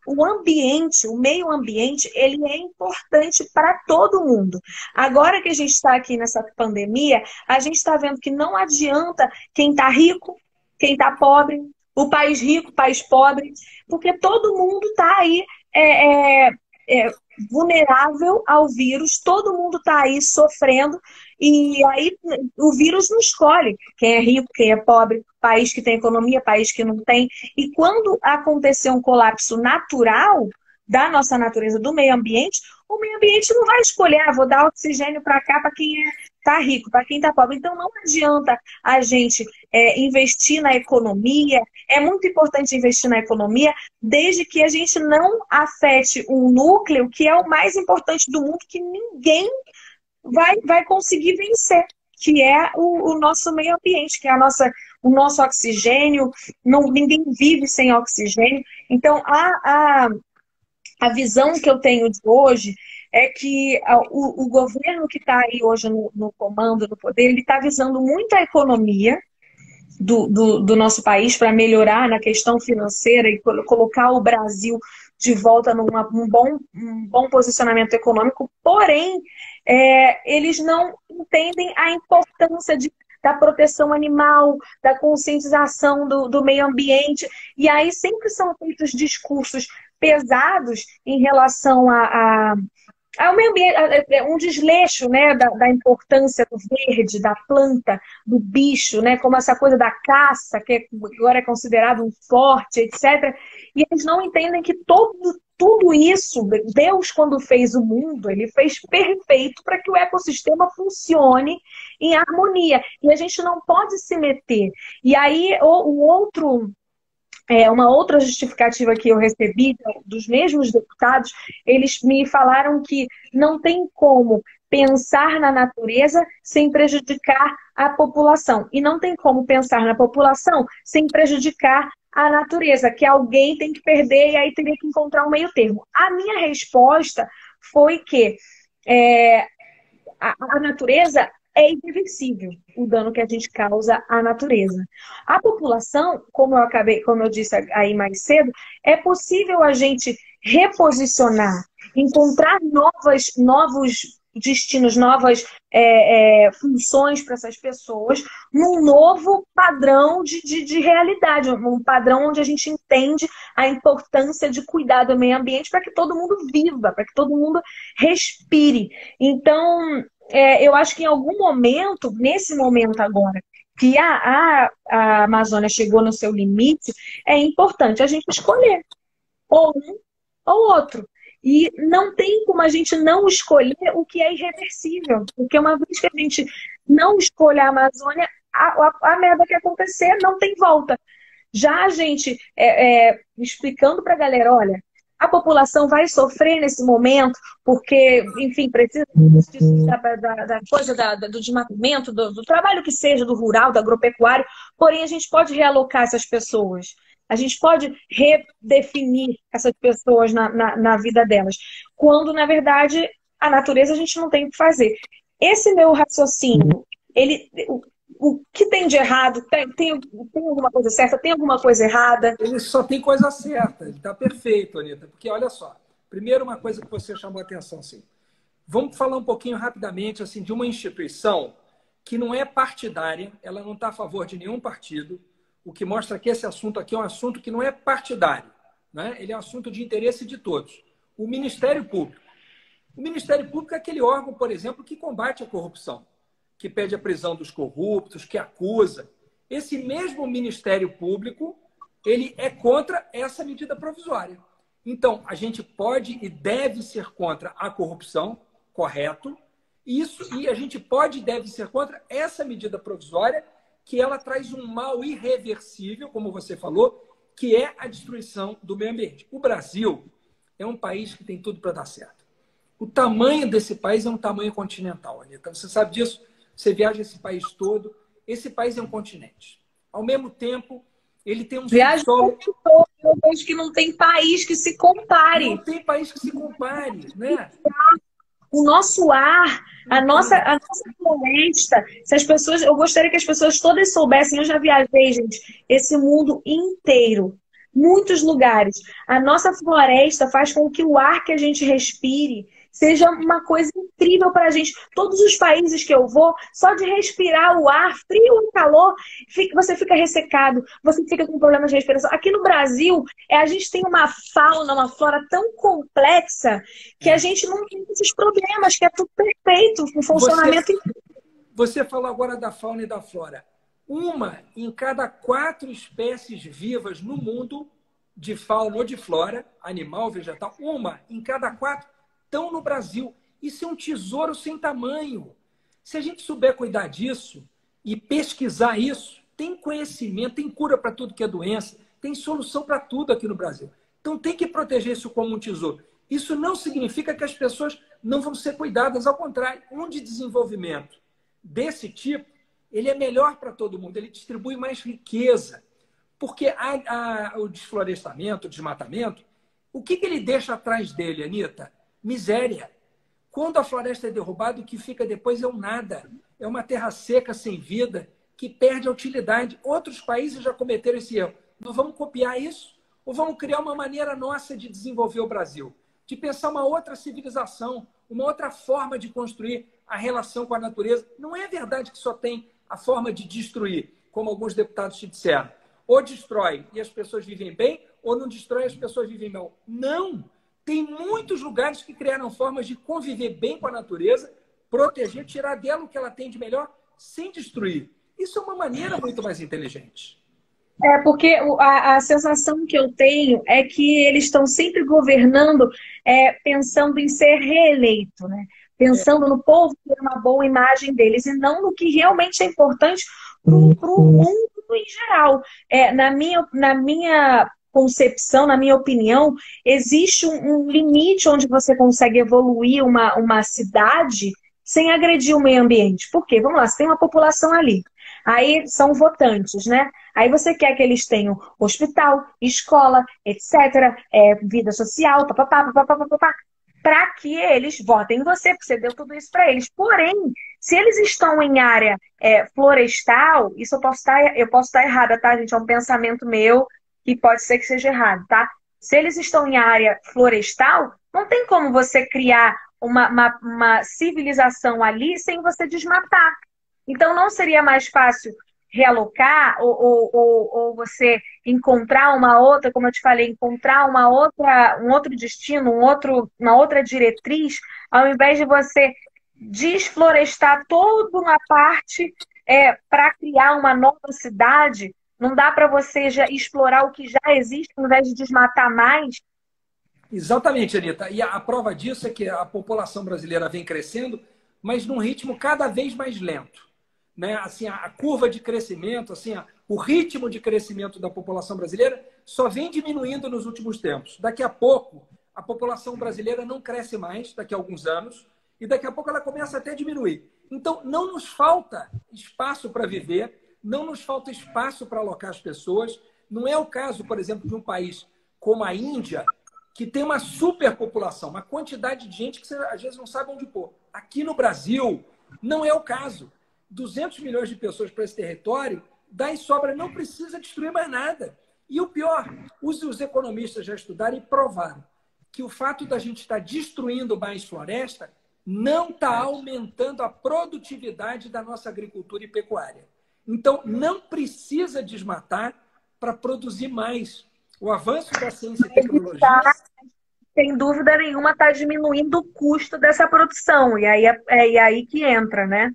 o ambiente, o meio ambiente, ele é importante para todo mundo. Agora que a gente está aqui nessa pandemia, a gente está vendo que não adianta quem está rico, quem está pobre, o país rico, o país pobre, porque todo mundo está aí vulnerável ao vírus, todo mundo está aí sofrendo, e aí o vírus não escolhe quem é rico, quem é pobre, país que tem economia, país que não tem. E quando acontecer um colapso natural da nossa natureza, do meio ambiente, o meio ambiente não vai escolher, vou dar oxigênio para cá, para quem está rico, para quem está pobre. Então não adianta a gente investir na economia. É muito importante investir na economia, desde que a gente não afete um núcleo que é o mais importante do mundo, que ninguém vai conseguir vencer, que é o nosso meio ambiente, que é o nosso oxigênio. Ninguém vive sem oxigênio. Então, a visão que eu tenho de hoje é que o governo que está aí hoje no comando, no poder, ele está visando muito a economia do nosso país para melhorar na questão financeira e colocar o Brasil de volta num bom posicionamento econômico. Porém, eles não entendem a importância da proteção animal, da conscientização do meio ambiente. E aí sempre são feitos discursos pesados em relação ao meio ambiente, um desleixo, né, da importância do verde, da planta, do bicho, né, como essa coisa da caça, que agora é considerado um esporte, etc. E eles não entendem que tudo isso, Deus, quando fez o mundo, ele fez perfeito para que o ecossistema funcione em harmonia. E a gente não pode se meter. E aí, uma outra justificativa que eu recebi dos mesmos deputados, eles me falaram que não tem como pensar na natureza sem prejudicar a população. E não tem como pensar na população sem prejudicar a natureza, que alguém tem que perder e aí teria que encontrar um meio termo. A minha resposta foi que a natureza é irreversível, o dano que a gente causa à natureza. A população, como eu disse aí mais cedo, é possível a gente reposicionar, encontrar novos destinos, novas funções para essas pessoas, num novo padrão de realidade, um padrão onde a gente entende a importância de cuidar do meio ambiente para que todo mundo viva, para que todo mundo respire. Então, eu acho que em algum momento, nesse momento agora, que a Amazônia chegou no seu limite, é importante a gente escolher ou um ou outro. E não tem como a gente não escolher o que é irreversível. Porque uma vez que a gente não escolhe a Amazônia, a merda que acontecer não tem volta. Já a gente explicando para a galera, olha, a população vai sofrer nesse momento porque, enfim, precisa da coisa do desmatamento, do trabalho que seja, do rural, do agropecuário, porém a gente pode realocar essas pessoas. A gente pode redefinir essas pessoas na vida delas. Quando, na verdade, a natureza a gente não tem o que fazer. Esse meu raciocínio, o que tem de errado? Tem alguma coisa certa? Tem alguma coisa errada? Ele só tem coisa certa. Ele está perfeito, Anita. Porque, olha só. Primeiro, uma coisa que você chamou a atenção, sim. Vamos falar um pouquinho rapidamente assim, de uma instituição que não é partidária, ela não está a favor de nenhum partido, o que mostra que esse assunto aqui é um assunto que não é partidário, né? Ele é um assunto de interesse de todos. O Ministério Público. O Ministério Público é aquele órgão, por exemplo, que combate a corrupção, que pede a prisão dos corruptos, que acusa. Esse mesmo Ministério Público, ele é contra essa medida provisória. Então, a gente pode e deve ser contra a corrupção, correto, e a gente pode e deve ser contra essa medida provisória, que ela traz um mal irreversível, como você falou, que é a destruição do meio ambiente. O Brasil é um país que tem tudo para dar certo. O tamanho desse país é um tamanho continental, Anitta. Você sabe disso? Você viaja esse país todo. Esse país é um continente. Ao mesmo tempo, ele tem um subsolo... Eu vejo que não tem país que se compare. Não tem país que se compare, né? O nosso ar, a nossa floresta, se as pessoas, eu gostaria que as pessoas todas soubessem, eu já viajei, gente, esse mundo inteiro, muitos lugares. A nossa floresta faz com que o ar que a gente respire seja uma coisa incrível para a gente. Todos os países que eu vou, só de respirar o ar, frio ou calor, você fica ressecado, você fica com problemas de respiração. Aqui no Brasil, a gente tem uma fauna, uma flora tão complexa que a gente não tem esses problemas, que é tudo perfeito, com funcionamento incrível. Você falou agora da fauna e da flora. Uma em cada 4 espécies vivas no mundo, de fauna ou de flora, animal, vegetal, uma em cada 4 estão no Brasil. Isso é um tesouro sem tamanho. Se a gente souber cuidar disso e pesquisar isso, tem conhecimento, tem cura para tudo que é doença, tem solução para tudo aqui no Brasil. Então tem que proteger isso como um tesouro. Isso não significa que as pessoas não vão ser cuidadas, ao contrário, um de desenvolvimento desse tipo, ele é melhor para todo mundo, ele distribui mais riqueza. Porque o desflorestamento, o desmatamento, o que ele deixa atrás dele, Anitta? Miséria. Quando a floresta é derrubada, o que fica depois é um nada. É uma terra seca, sem vida, que perde a utilidade. Outros países já cometeram esse erro. Nós vamos copiar isso? Ou vamos criar uma maneira nossa de desenvolver o Brasil? De pensar uma outra civilização, uma outra forma de construir a relação com a natureza? Não é verdade que só tem a forma de destruir, como alguns deputados te disseram. Ou destrói e as pessoas vivem bem, ou não destrói e as pessoas vivem mal. Não! Tem muitos lugares que criaram formas de conviver bem com a natureza, proteger, tirar dela o que ela tem de melhor, sem destruir. Isso é uma maneira muito mais inteligente. Porque a sensação que eu tenho é que eles estão sempre governando pensando em ser reeleito, né? Pensando no povo ter uma boa imagem deles e não no que realmente é importante para o mundo em geral. Na minha concepção, na minha opinião, existe um limite onde você consegue evoluir uma cidade sem agredir o meio ambiente. Por quê? Vamos lá, você tem uma população ali. Aí são votantes, né? Aí você quer que eles tenham hospital, escola, etc., vida social, para que eles votem em você, porque você deu tudo isso para eles. Porém, se eles estão em área florestal, isso eu posso estar errada, tá, gente? É um pensamento meu, que pode ser que seja errado, tá? Se eles estão em área florestal, não tem como você criar uma civilização ali sem você desmatar. Então, não seria mais fácil realocar ou você encontrar uma outra, como eu te falei, encontrar um outro destino, uma outra diretriz, ao invés de você desflorestar toda uma parte para criar uma nova cidade? Não dá para você já explorar o que já existe, ao invés de desmatar mais? Exatamente, Anitta. E a prova disso é que a população brasileira vem crescendo, mas num ritmo cada vez mais lento. Né? Assim, a curva de crescimento, assim, o ritmo de crescimento da população brasileira só vem diminuindo nos últimos tempos. Daqui a pouco, a população brasileira não cresce mais, daqui a alguns anos, e daqui a pouco ela começa até a diminuir. Então, não nos falta espaço para viver, não nos falta espaço para alocar as pessoas. Não é o caso, por exemplo, de um país como a Índia, que tem uma superpopulação, uma quantidade de gente que você às vezes não sabe onde pôr. Aqui no Brasil, não é o caso. 200 milhões de pessoas para esse território, dá e sobra, não precisa destruir mais nada. E o pior, os economistas já estudaram e provaram que o fato da gente estar destruindo mais floresta não está aumentando a produtividade da nossa agricultura e pecuária. Então, não precisa desmatar para produzir mais. O avanço da ciência e tecnologia... Sem dúvida nenhuma, está diminuindo o custo dessa produção. E aí é aí que entra, né?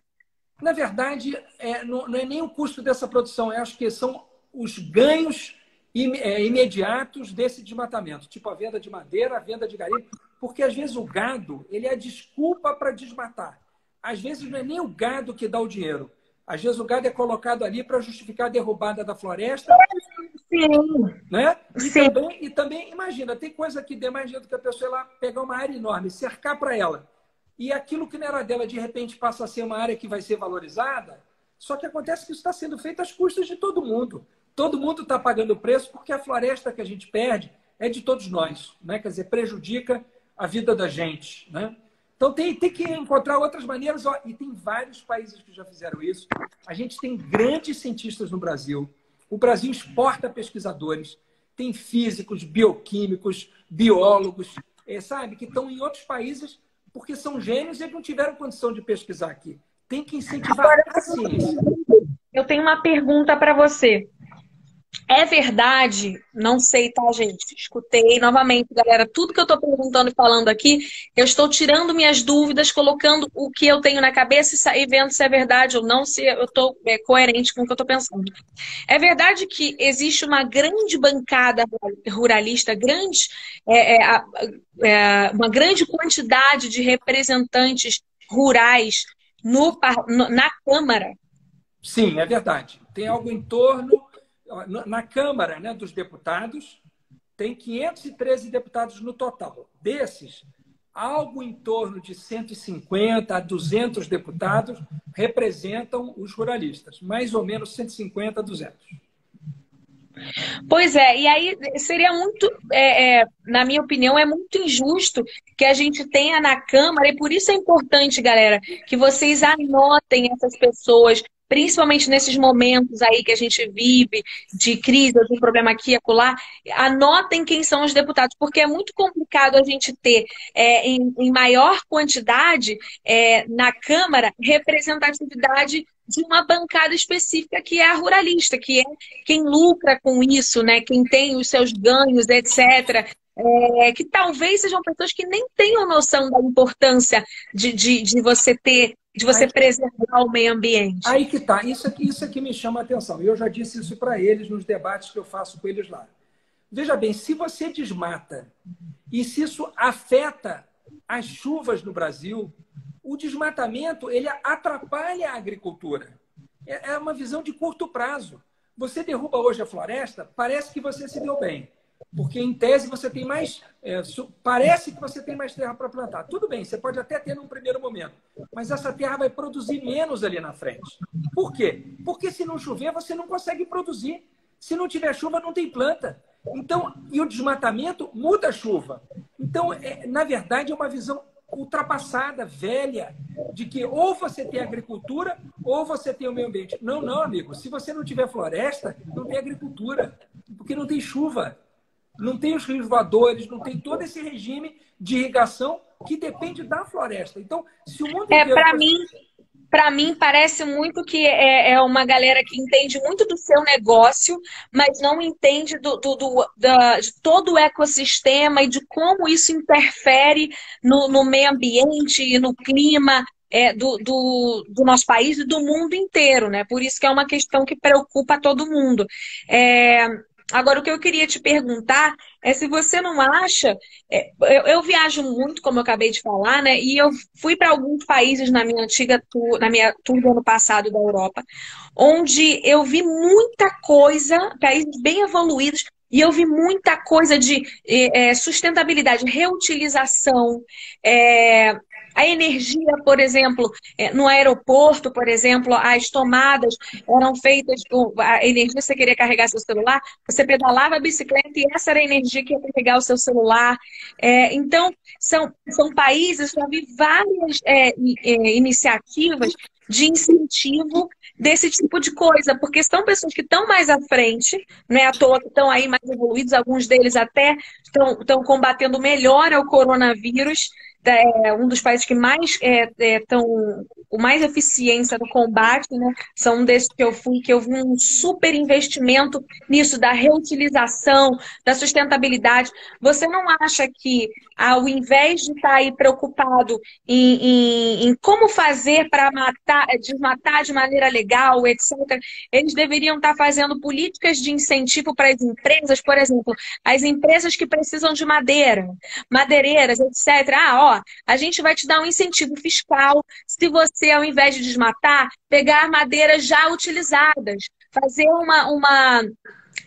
Na verdade, não é nem o custo dessa produção. Eu acho que são os ganhos imediatos desse desmatamento. Tipo a venda de madeira, a venda de garimpo. Porque, às vezes, o gado ele é a desculpa para desmatar. Às vezes, não é nem o gado que dá o dinheiro. Às vezes, o gado é colocado ali para justificar a derrubada da floresta. Sim. Né? Sim. E também, imagina, tem coisa que dê mais dinheiro do que a pessoa ir lá pegar uma área enorme, cercar para ela. E aquilo que não era dela, de repente, passa a ser uma área que vai ser valorizada. Só que acontece que isso está sendo feito às custas de todo mundo. Todo mundo está pagando o preço porque a floresta que a gente perde é de todos nós. Né? Quer dizer, prejudica a vida da gente. Né? Então tem que encontrar outras maneiras. E tem vários países que já fizeram isso. A gente tem grandes cientistas no Brasil. O Brasil exporta pesquisadores. Tem físicos, bioquímicos, biólogos, sabe, que estão em outros países porque são gênios e não tiveram condição de pesquisar aqui. Tem que incentivar a ciência. Eu tenho uma pergunta para você. É verdade, não sei, tá, gente? Escutei novamente, galera, tudo que eu estou perguntando e falando aqui, eu estou tirando minhas dúvidas, colocando o que eu tenho na cabeça e vendo se é verdade ou não, se eu estou coerente com o que eu estou pensando. É verdade que existe uma grande bancada ruralista, uma grande quantidade de representantes rurais na Câmara? Sim, é verdade. Tem algo em torno... Na Câmara, né, dos Deputados, tem 513 deputados no total. Desses, algo em torno de 150 a 200 deputados representam os ruralistas. Mais ou menos 150 a 200. Pois é, e aí seria muito, na minha opinião, é muito injusto que a gente tenha na Câmara, e por isso é importante, galera, que vocês anotem essas pessoas, principalmente nesses momentos aí que a gente vive de crise, ou de um problema aqui e acolá, anotem quem são os deputados, porque é muito complicado a gente ter em maior quantidade na Câmara representatividade de uma bancada específica que é a ruralista, que é quem lucra com isso, né? Quem tem os seus ganhos, etc. Que talvez sejam pessoas que nem tenham noção da importância de você preservar o meio ambiente. Aí que tá. Isso aqui me chama a atenção. Eu já disse isso para eles nos debates que eu faço com eles lá. Veja bem, se você desmata e se isso afeta as chuvas no Brasil, o desmatamento ele atrapalha a agricultura. É uma visão de curto prazo. Você derruba hoje a floresta, parece que você se deu bem. Porque, em tese, você tem mais... parece que você tem mais terra para plantar. Tudo bem, você pode até ter num primeiro momento. Mas essa terra vai produzir menos ali na frente. Por quê? Porque se não chover, você não consegue produzir. Se não tiver chuva, não tem planta. Então, e o desmatamento muda a chuva. Então, na verdade, é uma visão ultrapassada, velha, de que ou você tem agricultura ou você tem o meio ambiente. Não, amigo. Se você não tiver floresta, não tem agricultura. Porque não tem chuva. Não tem os rios voadores, não tem todo esse regime de irrigação que depende da floresta. Então, se o mundo inteiro... Para mim, parece muito que é uma galera que entende muito do seu negócio, mas não entende de todo o ecossistema e de como isso interfere no meio ambiente e no clima do nosso país e do mundo inteiro, né? Por isso que é uma questão que preocupa todo mundo. Agora, o que eu queria te perguntar é se você não acha... Eu viajo muito, como eu acabei de falar, né? E eu fui para alguns países na minha tour do ano passado da Europa, onde eu vi muita coisa, países bem evoluídos, e eu vi muita coisa de sustentabilidade, reutilização, a energia, por exemplo, no aeroporto, por exemplo, as tomadas eram feitas com a energia, você queria carregar seu celular, você pedalava a bicicleta e essa era a energia que ia carregar o seu celular. Então, são países, já vi várias iniciativas de incentivo desse tipo de coisa, porque são pessoas que estão mais à frente, não é à toa que estão aí mais evoluídos, alguns deles até estão combatendo melhor o coronavírus, um dos países que mais estão com mais eficiência no combate, né? São um desses que eu vi um super investimento nisso, da reutilização, da sustentabilidade. Você não acha que, ao invés de estar aí preocupado em como fazer para desmatar de maneira legal, etc., eles deveriam estar fazendo políticas de incentivo para as empresas, por exemplo, as empresas que precisam de madeira, madeireiras, etc. A gente vai te dar um incentivo fiscal se você, ao invés de desmatar, pegar madeiras já utilizadas, fazer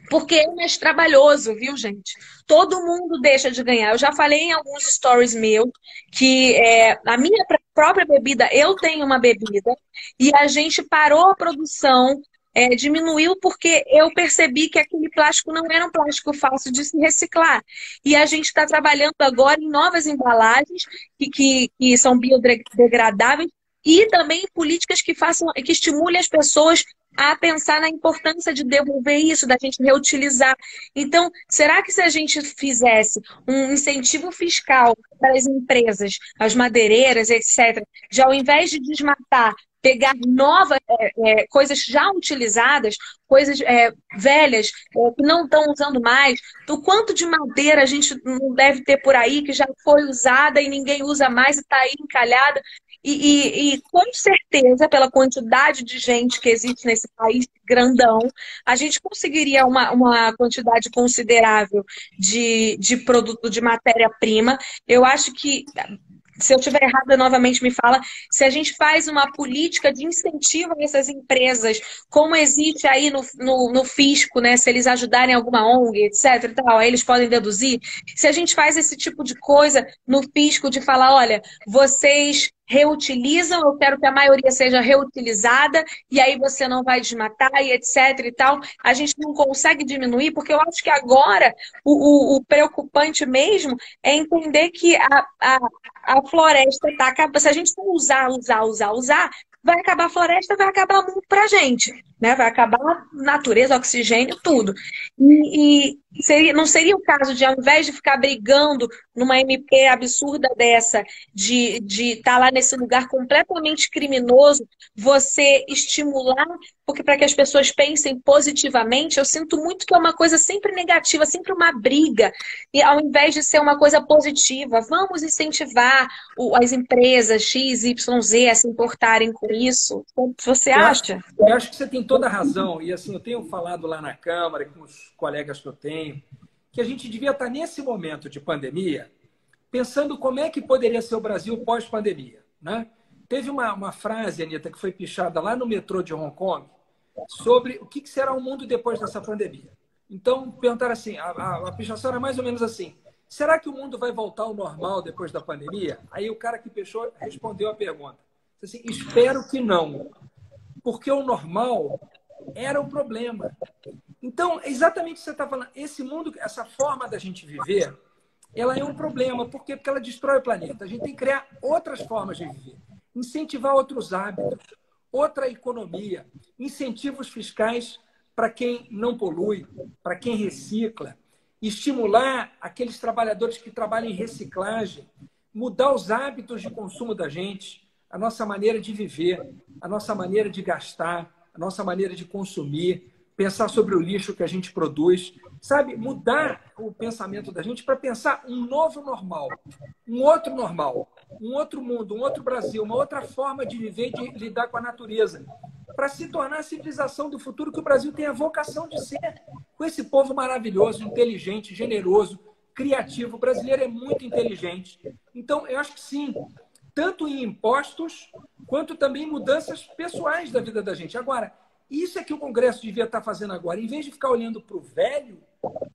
porque é mais trabalhoso, viu, gente? Todo mundo deixa de ganhar. Eu já falei em alguns stories meus que a minha própria bebida, eu tenho uma bebida, e a gente parou a produção, diminuiu porque eu percebi que aquele plástico não era um plástico fácil de se reciclar. E a gente está trabalhando agora em novas embalagens que são biodegradáveis e também em políticas que estimulem as pessoas a pensar na importância de devolver isso, da gente reutilizar. Então, será que se a gente fizesse um incentivo fiscal para as empresas, as madeireiras, etc., já ao invés de desmatar, pegar novas coisas já utilizadas, coisas velhas, que não estão usando mais, do quanto de madeira a gente não deve ter por aí, que já foi usada e ninguém usa mais e está aí encalhada. E com certeza, pela quantidade de gente que existe nesse país grandão, a gente conseguiria uma quantidade considerável de produto, de matéria-prima. Eu acho que, se eu estiver errada, novamente me fala, se a gente faz uma política de incentivo a essas empresas, como existe aí no fisco, né? Se eles ajudarem alguma ONG, etc. Aí eles podem deduzir. Se a gente faz esse tipo de coisa no fisco, de falar, olha, vocês reutilizam, eu quero que a maioria seja reutilizada, e aí você não vai desmatar, e etc. e tal, a gente não consegue diminuir, porque eu acho que agora o preocupante mesmo é entender que a floresta está acabando. Se a gente for usar, vai acabar a floresta, vai acabar muito para a gente, né? Vai acabar a natureza, oxigênio, tudo. E não seria o caso de, ao invés de ficar brigando numa MP absurda dessa, de estar lá nesse lugar completamente criminoso, você estimular, porque para que as pessoas pensem positivamente, eu sinto muito que é uma coisa sempre negativa, sempre uma briga, e ao invés de ser uma coisa positiva, vamos incentivar as empresas X, Y, Z a se importarem com isso. O que você acha? Eu acho que você tem toda a razão, e assim, eu tenho falado lá na Câmara com os colegas que eu tenho, que a gente devia estar nesse momento de pandemia pensando como é que poderia ser o Brasil pós-pandemia, né? Teve uma frase, Anitta, que foi pichada lá no metrô de Hong Kong sobre o que será o mundo depois dessa pandemia. Então, perguntaram assim, a pichação era mais ou menos assim, será que o mundo vai voltar ao normal depois da pandemia? Aí o cara que pichou respondeu a pergunta. Assim, espero que não, porque o normal era o problema. Então, é exatamente o que você está falando. Esse mundo, essa forma da gente viver, ela é um problema. Por quê? Porque ela destrói o planeta. A gente tem que criar outras formas de viver. Incentivar outros hábitos, outra economia, incentivos fiscais para quem não polui, para quem recicla, estimular aqueles trabalhadores que trabalham em reciclagem, mudar os hábitos de consumo da gente, a nossa maneira de viver, a nossa maneira de gastar, a nossa maneira de consumir, pensar sobre o lixo que a gente produz, sabe? Mudar o pensamento da gente para pensar um novo normal, um outro mundo, um outro Brasil, uma outra forma de viver e de lidar com a natureza, para se tornar a civilização do futuro que o Brasil tem a vocação de ser, com esse povo maravilhoso, inteligente, generoso, criativo. O brasileiro é muito inteligente. Então, eu acho que sim, tanto em impostos, quanto também em mudanças pessoais da vida da gente. Agora, isso é que o Congresso devia estar fazendo agora. Em vez de ficar olhando para o velho,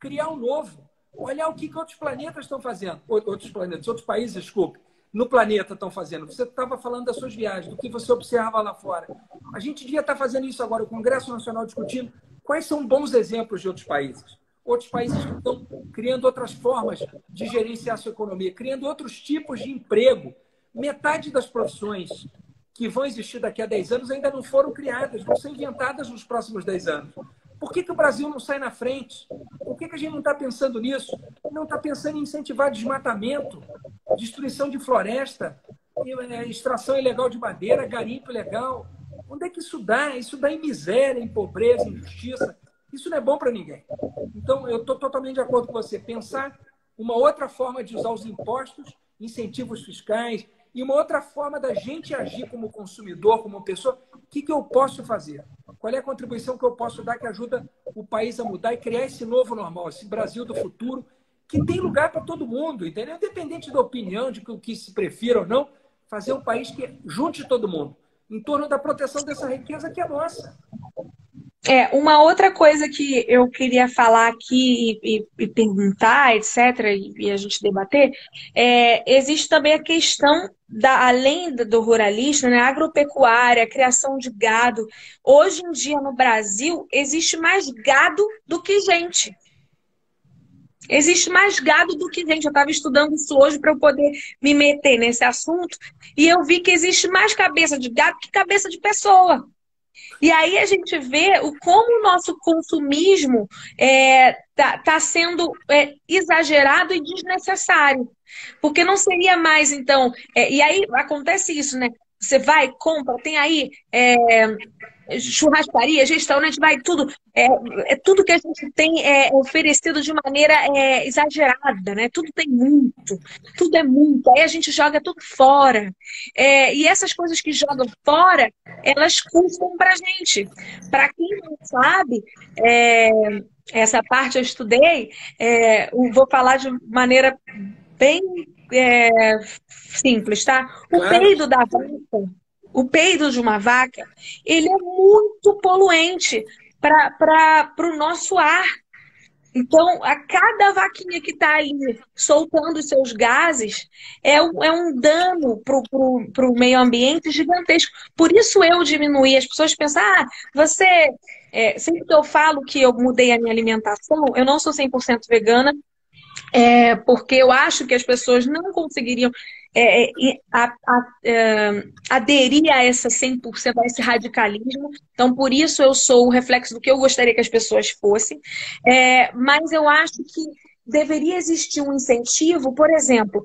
criar um novo. Olhar o que outros planetas estão fazendo. Outros países, desculpe, no planeta estão fazendo. Você estava falando das suas viagens, do que você observa lá fora. A gente devia estar fazendo isso agora, o Congresso Nacional discutindo quais são bons exemplos de outros países. Outros países que estão criando outras formas de gerenciar a sua economia, criando outros tipos de emprego. Metade das profissões que vão existir daqui a 10 anos ainda não foram criadas, vão ser inventadas nos próximos 10 anos. Por que o Brasil não sai na frente? Por que a gente não está pensando nisso? Não está pensando em incentivar desmatamento? destruição de floresta, extração ilegal de madeira, garimpo ilegal. Onde é que isso dá? Isso dá em miséria, em pobreza, em injustiça. Isso não é bom para ninguém. Então, eu estou totalmente de acordo com você. Pensar uma outra forma de usar os impostos, incentivos fiscais, e uma outra forma da gente agir como consumidor, como pessoa. O que eu posso fazer? Qual é a contribuição que eu posso dar que ajuda o país a mudar e criar esse novo normal, esse Brasil do futuro, que tem lugar para todo mundo, entendeu? Independente da opinião, de o que se prefira ou não, fazer um país que junte todo mundo em torno da proteção dessa riqueza que é nossa. Uma outra coisa que eu queria falar aqui e perguntar, etc., e a gente debater, existe também a questão, além do ruralismo, né, agropecuária, criação de gado. Hoje em dia, no Brasil, existe mais gado do que gente. Existe mais gado do que gente. Eu estava estudando isso hoje para eu poder me meter nesse assunto, e eu vi que existe mais cabeça de gado que cabeça de pessoa. E aí a gente vê como o nosso consumismo tá sendo exagerado e desnecessário. Porque não seria mais, então... e aí acontece isso, né? Você vai, compra, tem aí churrascaria, restaurante, vai tudo. Tudo que a gente tem oferecido de maneira exagerada, né? Tudo tem muito, tudo é muito. Aí a gente joga tudo fora. E essas coisas que jogam fora, elas custam pra gente. Para quem não sabe, essa parte eu estudei, vou falar de maneira bem simples, tá? O peido de uma vaca, ele é muito poluente para o nosso ar. Então, a cada vaquinha que está aí soltando os seus gases é um dano para o meio ambiente gigantesco. Por isso eu diminuí. As pessoas pensam, sempre que eu falo que eu mudei a minha alimentação, eu não sou 100% vegana, porque eu acho que as pessoas não conseguiriam aderir a essa 100%, a esse radicalismo. Então, por isso eu sou o reflexo do que eu gostaria que as pessoas fossem. Mas eu acho que deveria existir um incentivo, por exemplo,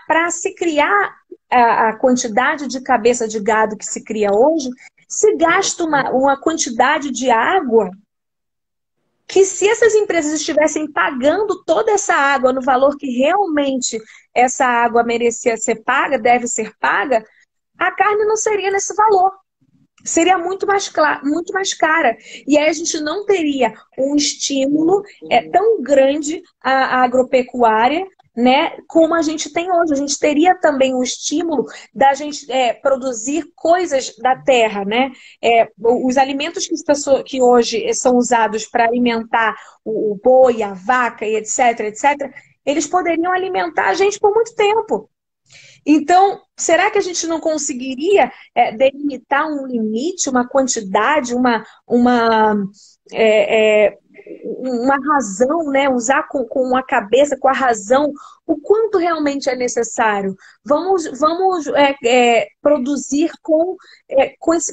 para se criar a quantidade de cabeça de gado que se cria hoje, se gasta uma quantidade de água que, se essas empresas estivessem pagando toda essa água no valor que realmente essa água merecia ser paga, deve ser paga, a carne não seria nesse valor. Seria muito mais cara. E aí a gente não teria um estímulo tão grande à agropecuária, né, como a gente tem hoje. A gente teria também um estímulo da gente produzir coisas da terra, né? Os alimentos que hoje são usados para alimentar o boi, a vaca e etc., eles poderiam alimentar a gente por muito tempo. Então, será que a gente não conseguiria delimitar um limite, uma quantidade, uma razão, né? Usar com a cabeça, com a razão, o quanto realmente é necessário? Vamos produzir com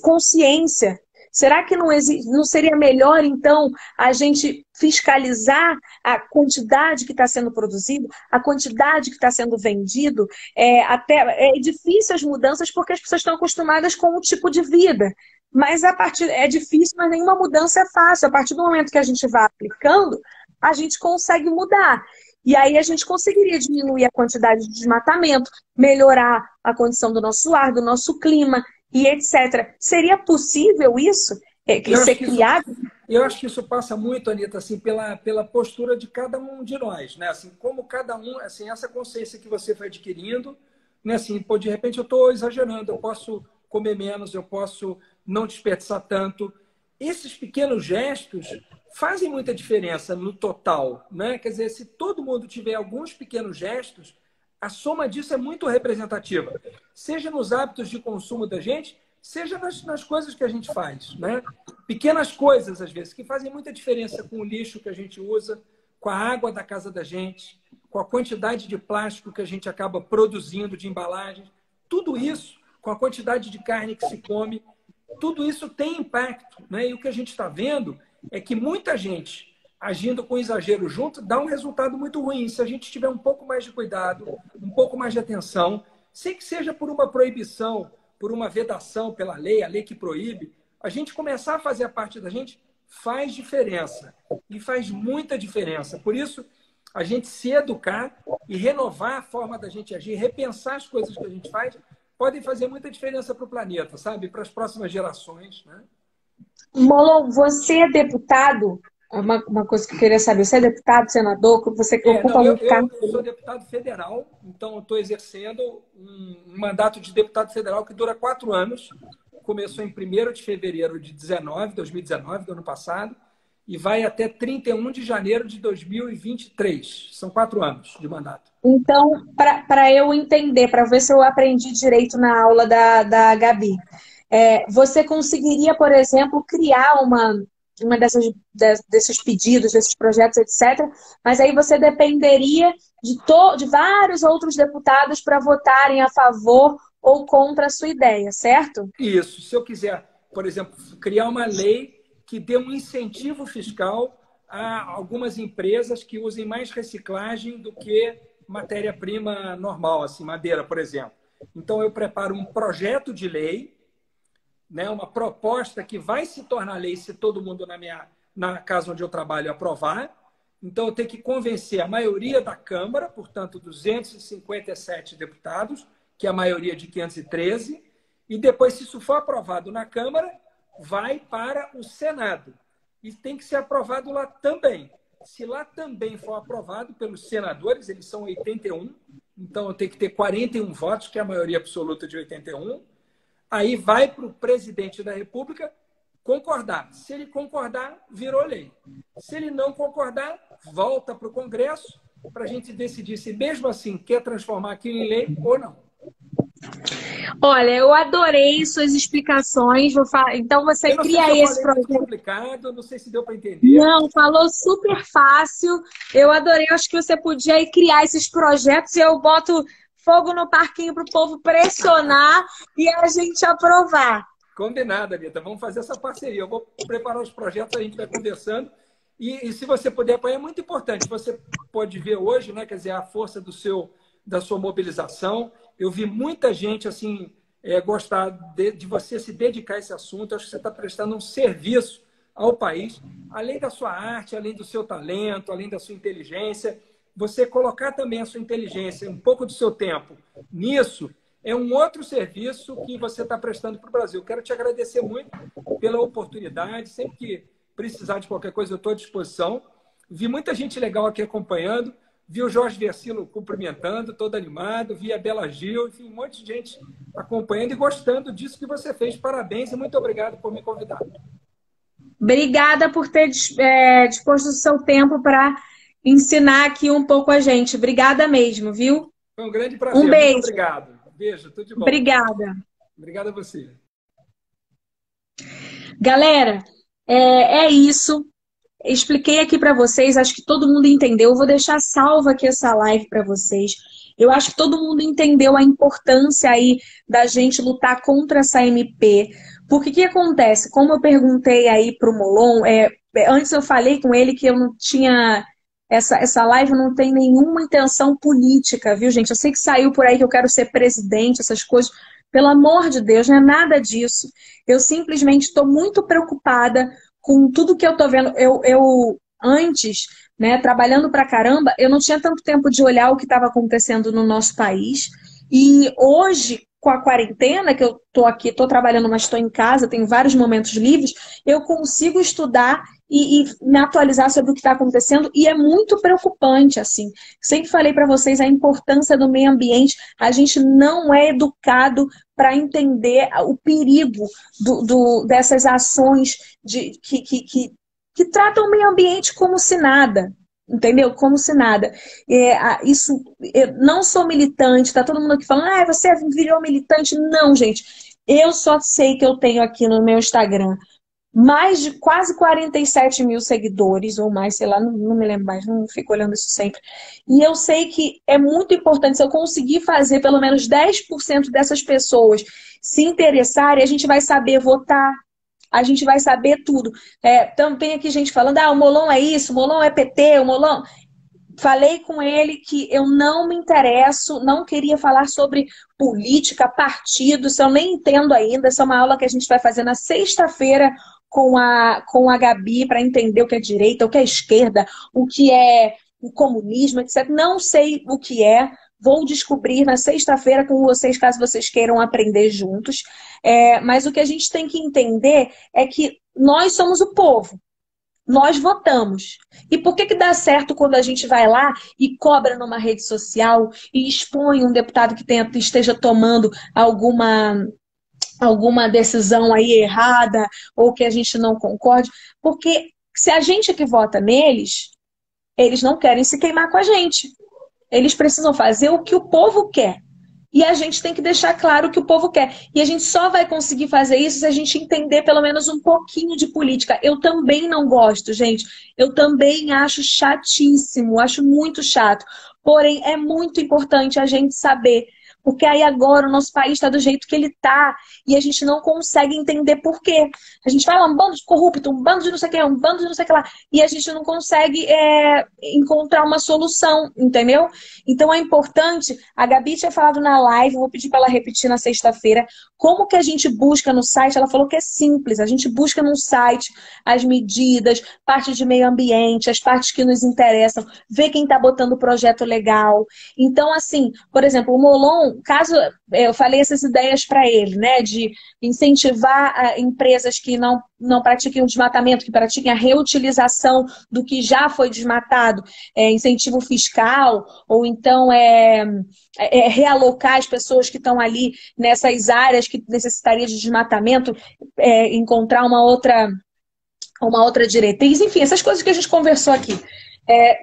consciência. Será que não seria melhor, então, a gente fiscalizar a quantidade que está sendo produzido, a quantidade que está sendo vendido? É difícil as mudanças porque as pessoas estão acostumadas com o tipo de vida. Mas é difícil, mas nenhuma mudança é fácil. A partir do momento que a gente vai aplicando, a gente consegue mudar. E aí a gente conseguiria diminuir a quantidade de desmatamento, melhorar a condição do nosso ar, do nosso clima, e etc. Seria possível isso? Ser criado? Eu acho que isso passa muito, Anita, assim, pela postura de cada um de nós, né? Assim, como cada um, assim, essa consciência que você foi adquirindo, né? Assim, de repente eu estou exagerando, eu posso comer menos, eu posso não desperdiçar tanto. Esses pequenos gestos fazem muita diferença no total, né? Quer dizer, se todo mundo tiver alguns pequenos gestos, a soma disso é muito representativa. Seja nos hábitos de consumo da gente, seja nas coisas que a gente faz, né? Pequenas coisas, às vezes, que fazem muita diferença com o lixo que a gente usa, com a água da casa da gente, com a quantidade de plástico que a gente acaba produzindo de embalagens. Tudo isso, com a quantidade de carne que se come, tudo isso tem impacto, né? E o que a gente está vendo é que muita gente agindo com exagero junto, dá um resultado muito ruim. Se a gente tiver um pouco mais de cuidado, um pouco mais de atenção, sem que seja por uma proibição, por uma vedação pela lei, a lei que proíbe, a gente começar a fazer a parte da gente faz diferença. E faz muita diferença. Por isso, a gente se educar e renovar a forma da gente agir, repensar as coisas que a gente faz, podem fazer muita diferença para o planeta, sabe? Para as próximas gerações, né? Molon, você é deputado? Uma coisa que eu queria saber, você é deputado, senador, você que ocupa Não, um cargo? eu sou deputado federal, então estou exercendo um mandato de deputado federal que dura 4 anos. Começou em 1º de fevereiro de 2019, do ano passado, e vai até 31 de janeiro de 2023. São 4 anos de mandato. Então, para eu entender, para ver se eu aprendi direito na aula da Gabi, você conseguiria, por exemplo, criar uma desses pedidos, desses projetos, etc. Mas aí você dependeria de vários outros deputados para votarem a favor ou contra a sua ideia, certo? Isso. Se eu quiser, por exemplo, criar uma lei que dê um incentivo fiscal a algumas empresas que usem mais reciclagem do que matéria-prima normal, assim, madeira, por exemplo. Então, eu preparo um projeto de lei, né, uma proposta que vai se tornar lei se todo mundo na casa onde eu trabalho aprovar. Então, eu tenho que convencer a maioria da Câmara, portanto, 257 deputados, que é a maioria de 513, e depois, se isso for aprovado na Câmara, vai para o Senado. E tem que ser aprovado lá também. Se lá também for aprovado pelos senadores, eles são 81, então eu tenho que ter 41 votos, que é a maioria absoluta de 81. Aí vai para o presidente da República concordar. Se ele concordar, virou lei. Se ele não concordar, volta para o Congresso para a gente decidir se mesmo assim quer transformar aquilo em lei ou não. Olha, eu adorei suas explicações. Então você cria esse projeto. Muito complicado, não sei se deu para entender. Não, falou super fácil. Eu adorei. Acho que você podia aí criar esses projetos e eu boto fogo no parquinho para o povo pressionar e a gente aprovar. Combinado, Anitta. Vamos fazer essa parceria. Eu vou preparar os projetos, a gente vai conversando. E se você puder apoiar, é muito importante. Você pode ver hoje, né, quer dizer, a força da sua mobilização. Eu vi muita gente assim gostar de você se dedicar a esse assunto. Acho que você está prestando um serviço ao país, além da sua arte, além do seu talento, além da sua inteligência. Você colocar também a sua inteligência, um pouco do seu tempo nisso, é um outro serviço que você está prestando para o Brasil. Quero te agradecer muito pela oportunidade. Sempre que precisar de qualquer coisa, eu estou à disposição. Vi muita gente legal aqui acompanhando. Vi o Jorge Versilo cumprimentando, todo animado. Vi a Bela Gil, enfim, um monte de gente acompanhando e gostando disso que você fez. Parabéns e muito obrigado por me convidar. Obrigada por ter disposto o seu tempo para ensinar aqui um pouco a gente. Obrigada mesmo, viu? Foi um grande prazer. Um beijo. Muito obrigado. Beijo, tudo de bom. Obrigada. Obrigado a você. Galera, é isso. Expliquei aqui para vocês, acho que todo mundo entendeu. Eu vou deixar salva aqui essa live para vocês. Eu acho que todo mundo entendeu a importância aí da gente lutar contra essa MP. Porque o que acontece? Como eu perguntei aí pro Molon, antes eu falei com ele que eu não tinha... Essa live não tem nenhuma intenção política, viu, gente? Eu sei que saiu por aí que eu quero ser presidente, essas coisas. Pelo amor de Deus, não é nada disso. Eu simplesmente estou muito preocupada com tudo que eu tô vendo. Eu antes, né, trabalhando pra caramba, eu não tinha tanto tempo de olhar o que estava acontecendo no nosso país. E hoje, com a quarentena, que eu tô aqui, tô trabalhando, mas estou em casa, tenho vários momentos livres, eu consigo estudar e me atualizar sobre o que está acontecendo, e é muito preocupante, assim. Sempre falei para vocês a importância do meio ambiente. A gente não é educado para entender o perigo dessas ações que tratam o meio ambiente como se nada. Entendeu? Como se nada. Isso, eu não sou militante, tá todo mundo aqui falando, você virou militante. Não, gente. Eu só sei que eu tenho aqui no meu Instagram mais de quase 47 mil seguidores, ou mais, sei lá, não me lembro mais, não fico olhando isso sempre. E eu sei que é muito importante, se eu conseguir fazer pelo menos 10% dessas pessoas se interessarem, a gente vai saber votar, a gente vai saber tudo. Então tem aqui gente falando, o Molon é isso, o Molon é PT, o Molon... Falei com ele que eu não me interesso, não queria falar sobre política, partido, isso eu nem entendo ainda. Essa é uma aula que a gente vai fazer na sexta-feira com a Gabi para entender o que é direita, o que é esquerda, o que é o comunismo, etc. Não sei o que é, vou descobrir na sexta-feira com vocês, caso vocês queiram aprender juntos. Mas o que a gente tem que entender é que nós somos o povo. Nós votamos. E por que dá certo quando a gente vai lá e cobra numa rede social e expõe um deputado que esteja tomando alguma decisão aí errada ou que a gente não concorde? Porque se a gente que vota neles, eles não querem se queimar com a gente. Eles precisam fazer o que o povo quer. E a gente tem que deixar claro o que o povo quer. E a gente só vai conseguir fazer isso se a gente entender pelo menos um pouquinho de política. Eu também não gosto, gente. Eu também acho chatíssimo, acho muito chato. Porém, é muito importante a gente saber. Porque aí agora o nosso país está do jeito que ele está e a gente não consegue entender por quê. A gente fala um bando de corrupto, um bando de não sei o que, um bando de não sei o que lá, e a gente não consegue encontrar uma solução, entendeu? Então é importante, a Gabi tinha falado na live, vou pedir para ela repetir na sexta-feira, como que a gente busca no site, ela falou que é simples, a gente busca no site as medidas, parte de meio ambiente, as partes que nos interessam, ver quem está botando o projeto legal. Então, assim, por exemplo, o Molon, caso eu falei essas ideias para ele, né, de incentivar empresas que não pratiquem o desmatamento, que pratiquem a reutilização do que já foi desmatado, incentivo fiscal, ou então realocar as pessoas que estão ali nessas áreas que necessitaria de desmatamento, encontrar uma outra diretriz, enfim, essas coisas que a gente conversou aqui.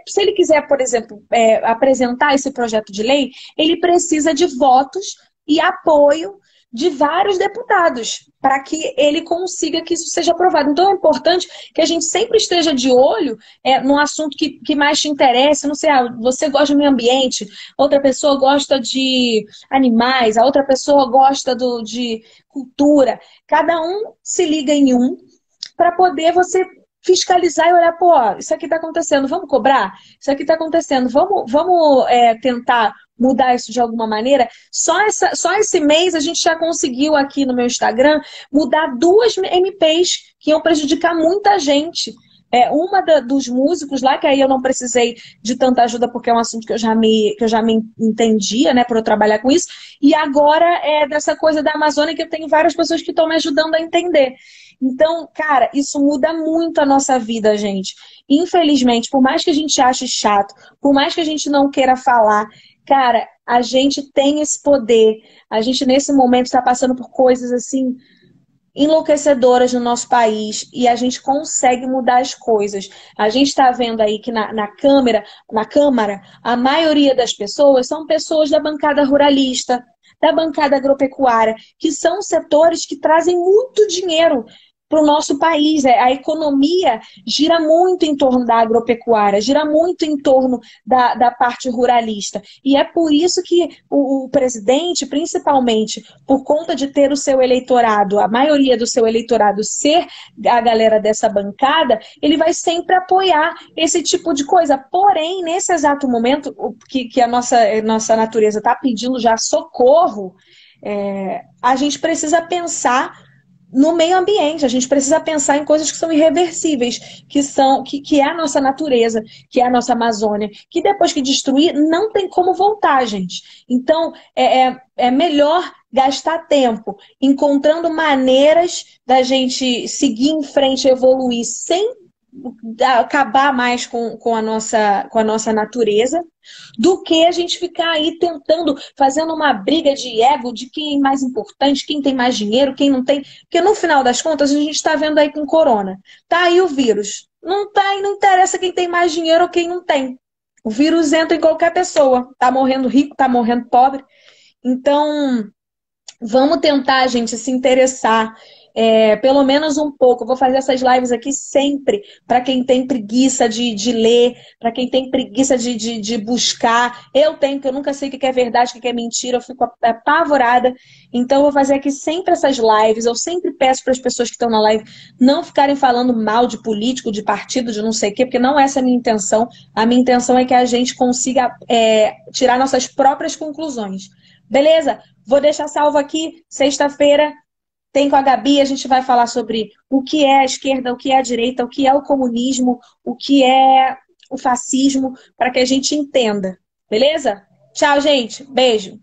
Se ele quiser, por exemplo, apresentar esse projeto de lei, ele precisa de votos e apoio de vários deputados para que ele consiga que isso seja aprovado. Então é importante que a gente sempre esteja de olho num assunto que mais te interessa. Não sei, você gosta do meio ambiente, outra pessoa gosta de animais, a outra pessoa gosta de cultura. Cada um se liga em um para poder você fiscalizar e olhar, pô, isso aqui está acontecendo, vamos cobrar? Isso aqui está acontecendo, vamos tentar mudar isso de alguma maneira. Só esse mês a gente já conseguiu aqui no meu Instagram mudar 2 MPs que iam prejudicar muita gente. Uma dos músicos lá, que aí eu não precisei de tanta ajuda porque é um assunto que eu já me entendia, né, por eu trabalhar com isso. E agora dessa coisa da Amazônia que eu tenho várias pessoas que estão me ajudando a entender. Então, cara, isso muda muito a nossa vida, gente. Infelizmente, por mais que a gente ache chato, por mais que a gente não queira falar, cara, a gente tem esse poder. A gente, nesse momento, está passando por coisas, assim, enlouquecedoras no nosso país e a gente consegue mudar as coisas. A gente está vendo aí que na Câmara, a maioria das pessoas são pessoas da bancada ruralista, da bancada agropecuária, que são setores que trazem muito dinheiro para o nosso país. A economia gira muito em torno da agropecuária, gira muito em torno da parte ruralista. E é por isso que o presidente, principalmente por conta de ter o seu eleitorado, a maioria do seu eleitorado ser a galera dessa bancada, ele vai sempre apoiar esse tipo de coisa. Porém, nesse exato momento que a nossa natureza está pedindo já socorro, a gente precisa pensar no meio ambiente, a gente precisa pensar em coisas que são irreversíveis, que é a nossa natureza, que é a nossa Amazônia, que depois que destruir, não tem como voltar, gente. Então, é melhor gastar tempo encontrando maneiras da gente seguir em frente, evoluir, sem acabar mais com a nossa natureza, do que a gente ficar aí tentando, fazendo uma briga de ego de quem é mais importante, quem tem mais dinheiro, quem não tem. Porque no final das contas, a gente está vendo aí com corona. Tá aí o vírus. Não interessa quem tem mais dinheiro ou quem não tem. O vírus entra em qualquer pessoa. Tá morrendo rico, tá morrendo pobre. Então, vamos tentar, gente, se interessar pelo menos um pouco. Eu vou fazer essas lives aqui sempre para quem tem preguiça de ler, para quem tem preguiça de buscar. Eu tenho, porque eu nunca sei o que é verdade, o que é mentira, eu fico apavorada. Então, eu vou fazer aqui sempre essas lives. Eu sempre peço para as pessoas que estão na live não ficarem falando mal de político, de partido, de não sei o quê, porque não é essa a minha intenção. A minha intenção é que a gente consiga tirar nossas próprias conclusões. Beleza? Vou deixar salvo aqui. Sexta-feira tem com a Gabi, a gente vai falar sobre o que é a esquerda, o que é a direita, o que é o comunismo, o que é o fascismo, para que a gente entenda. Beleza? Tchau, gente. Beijo.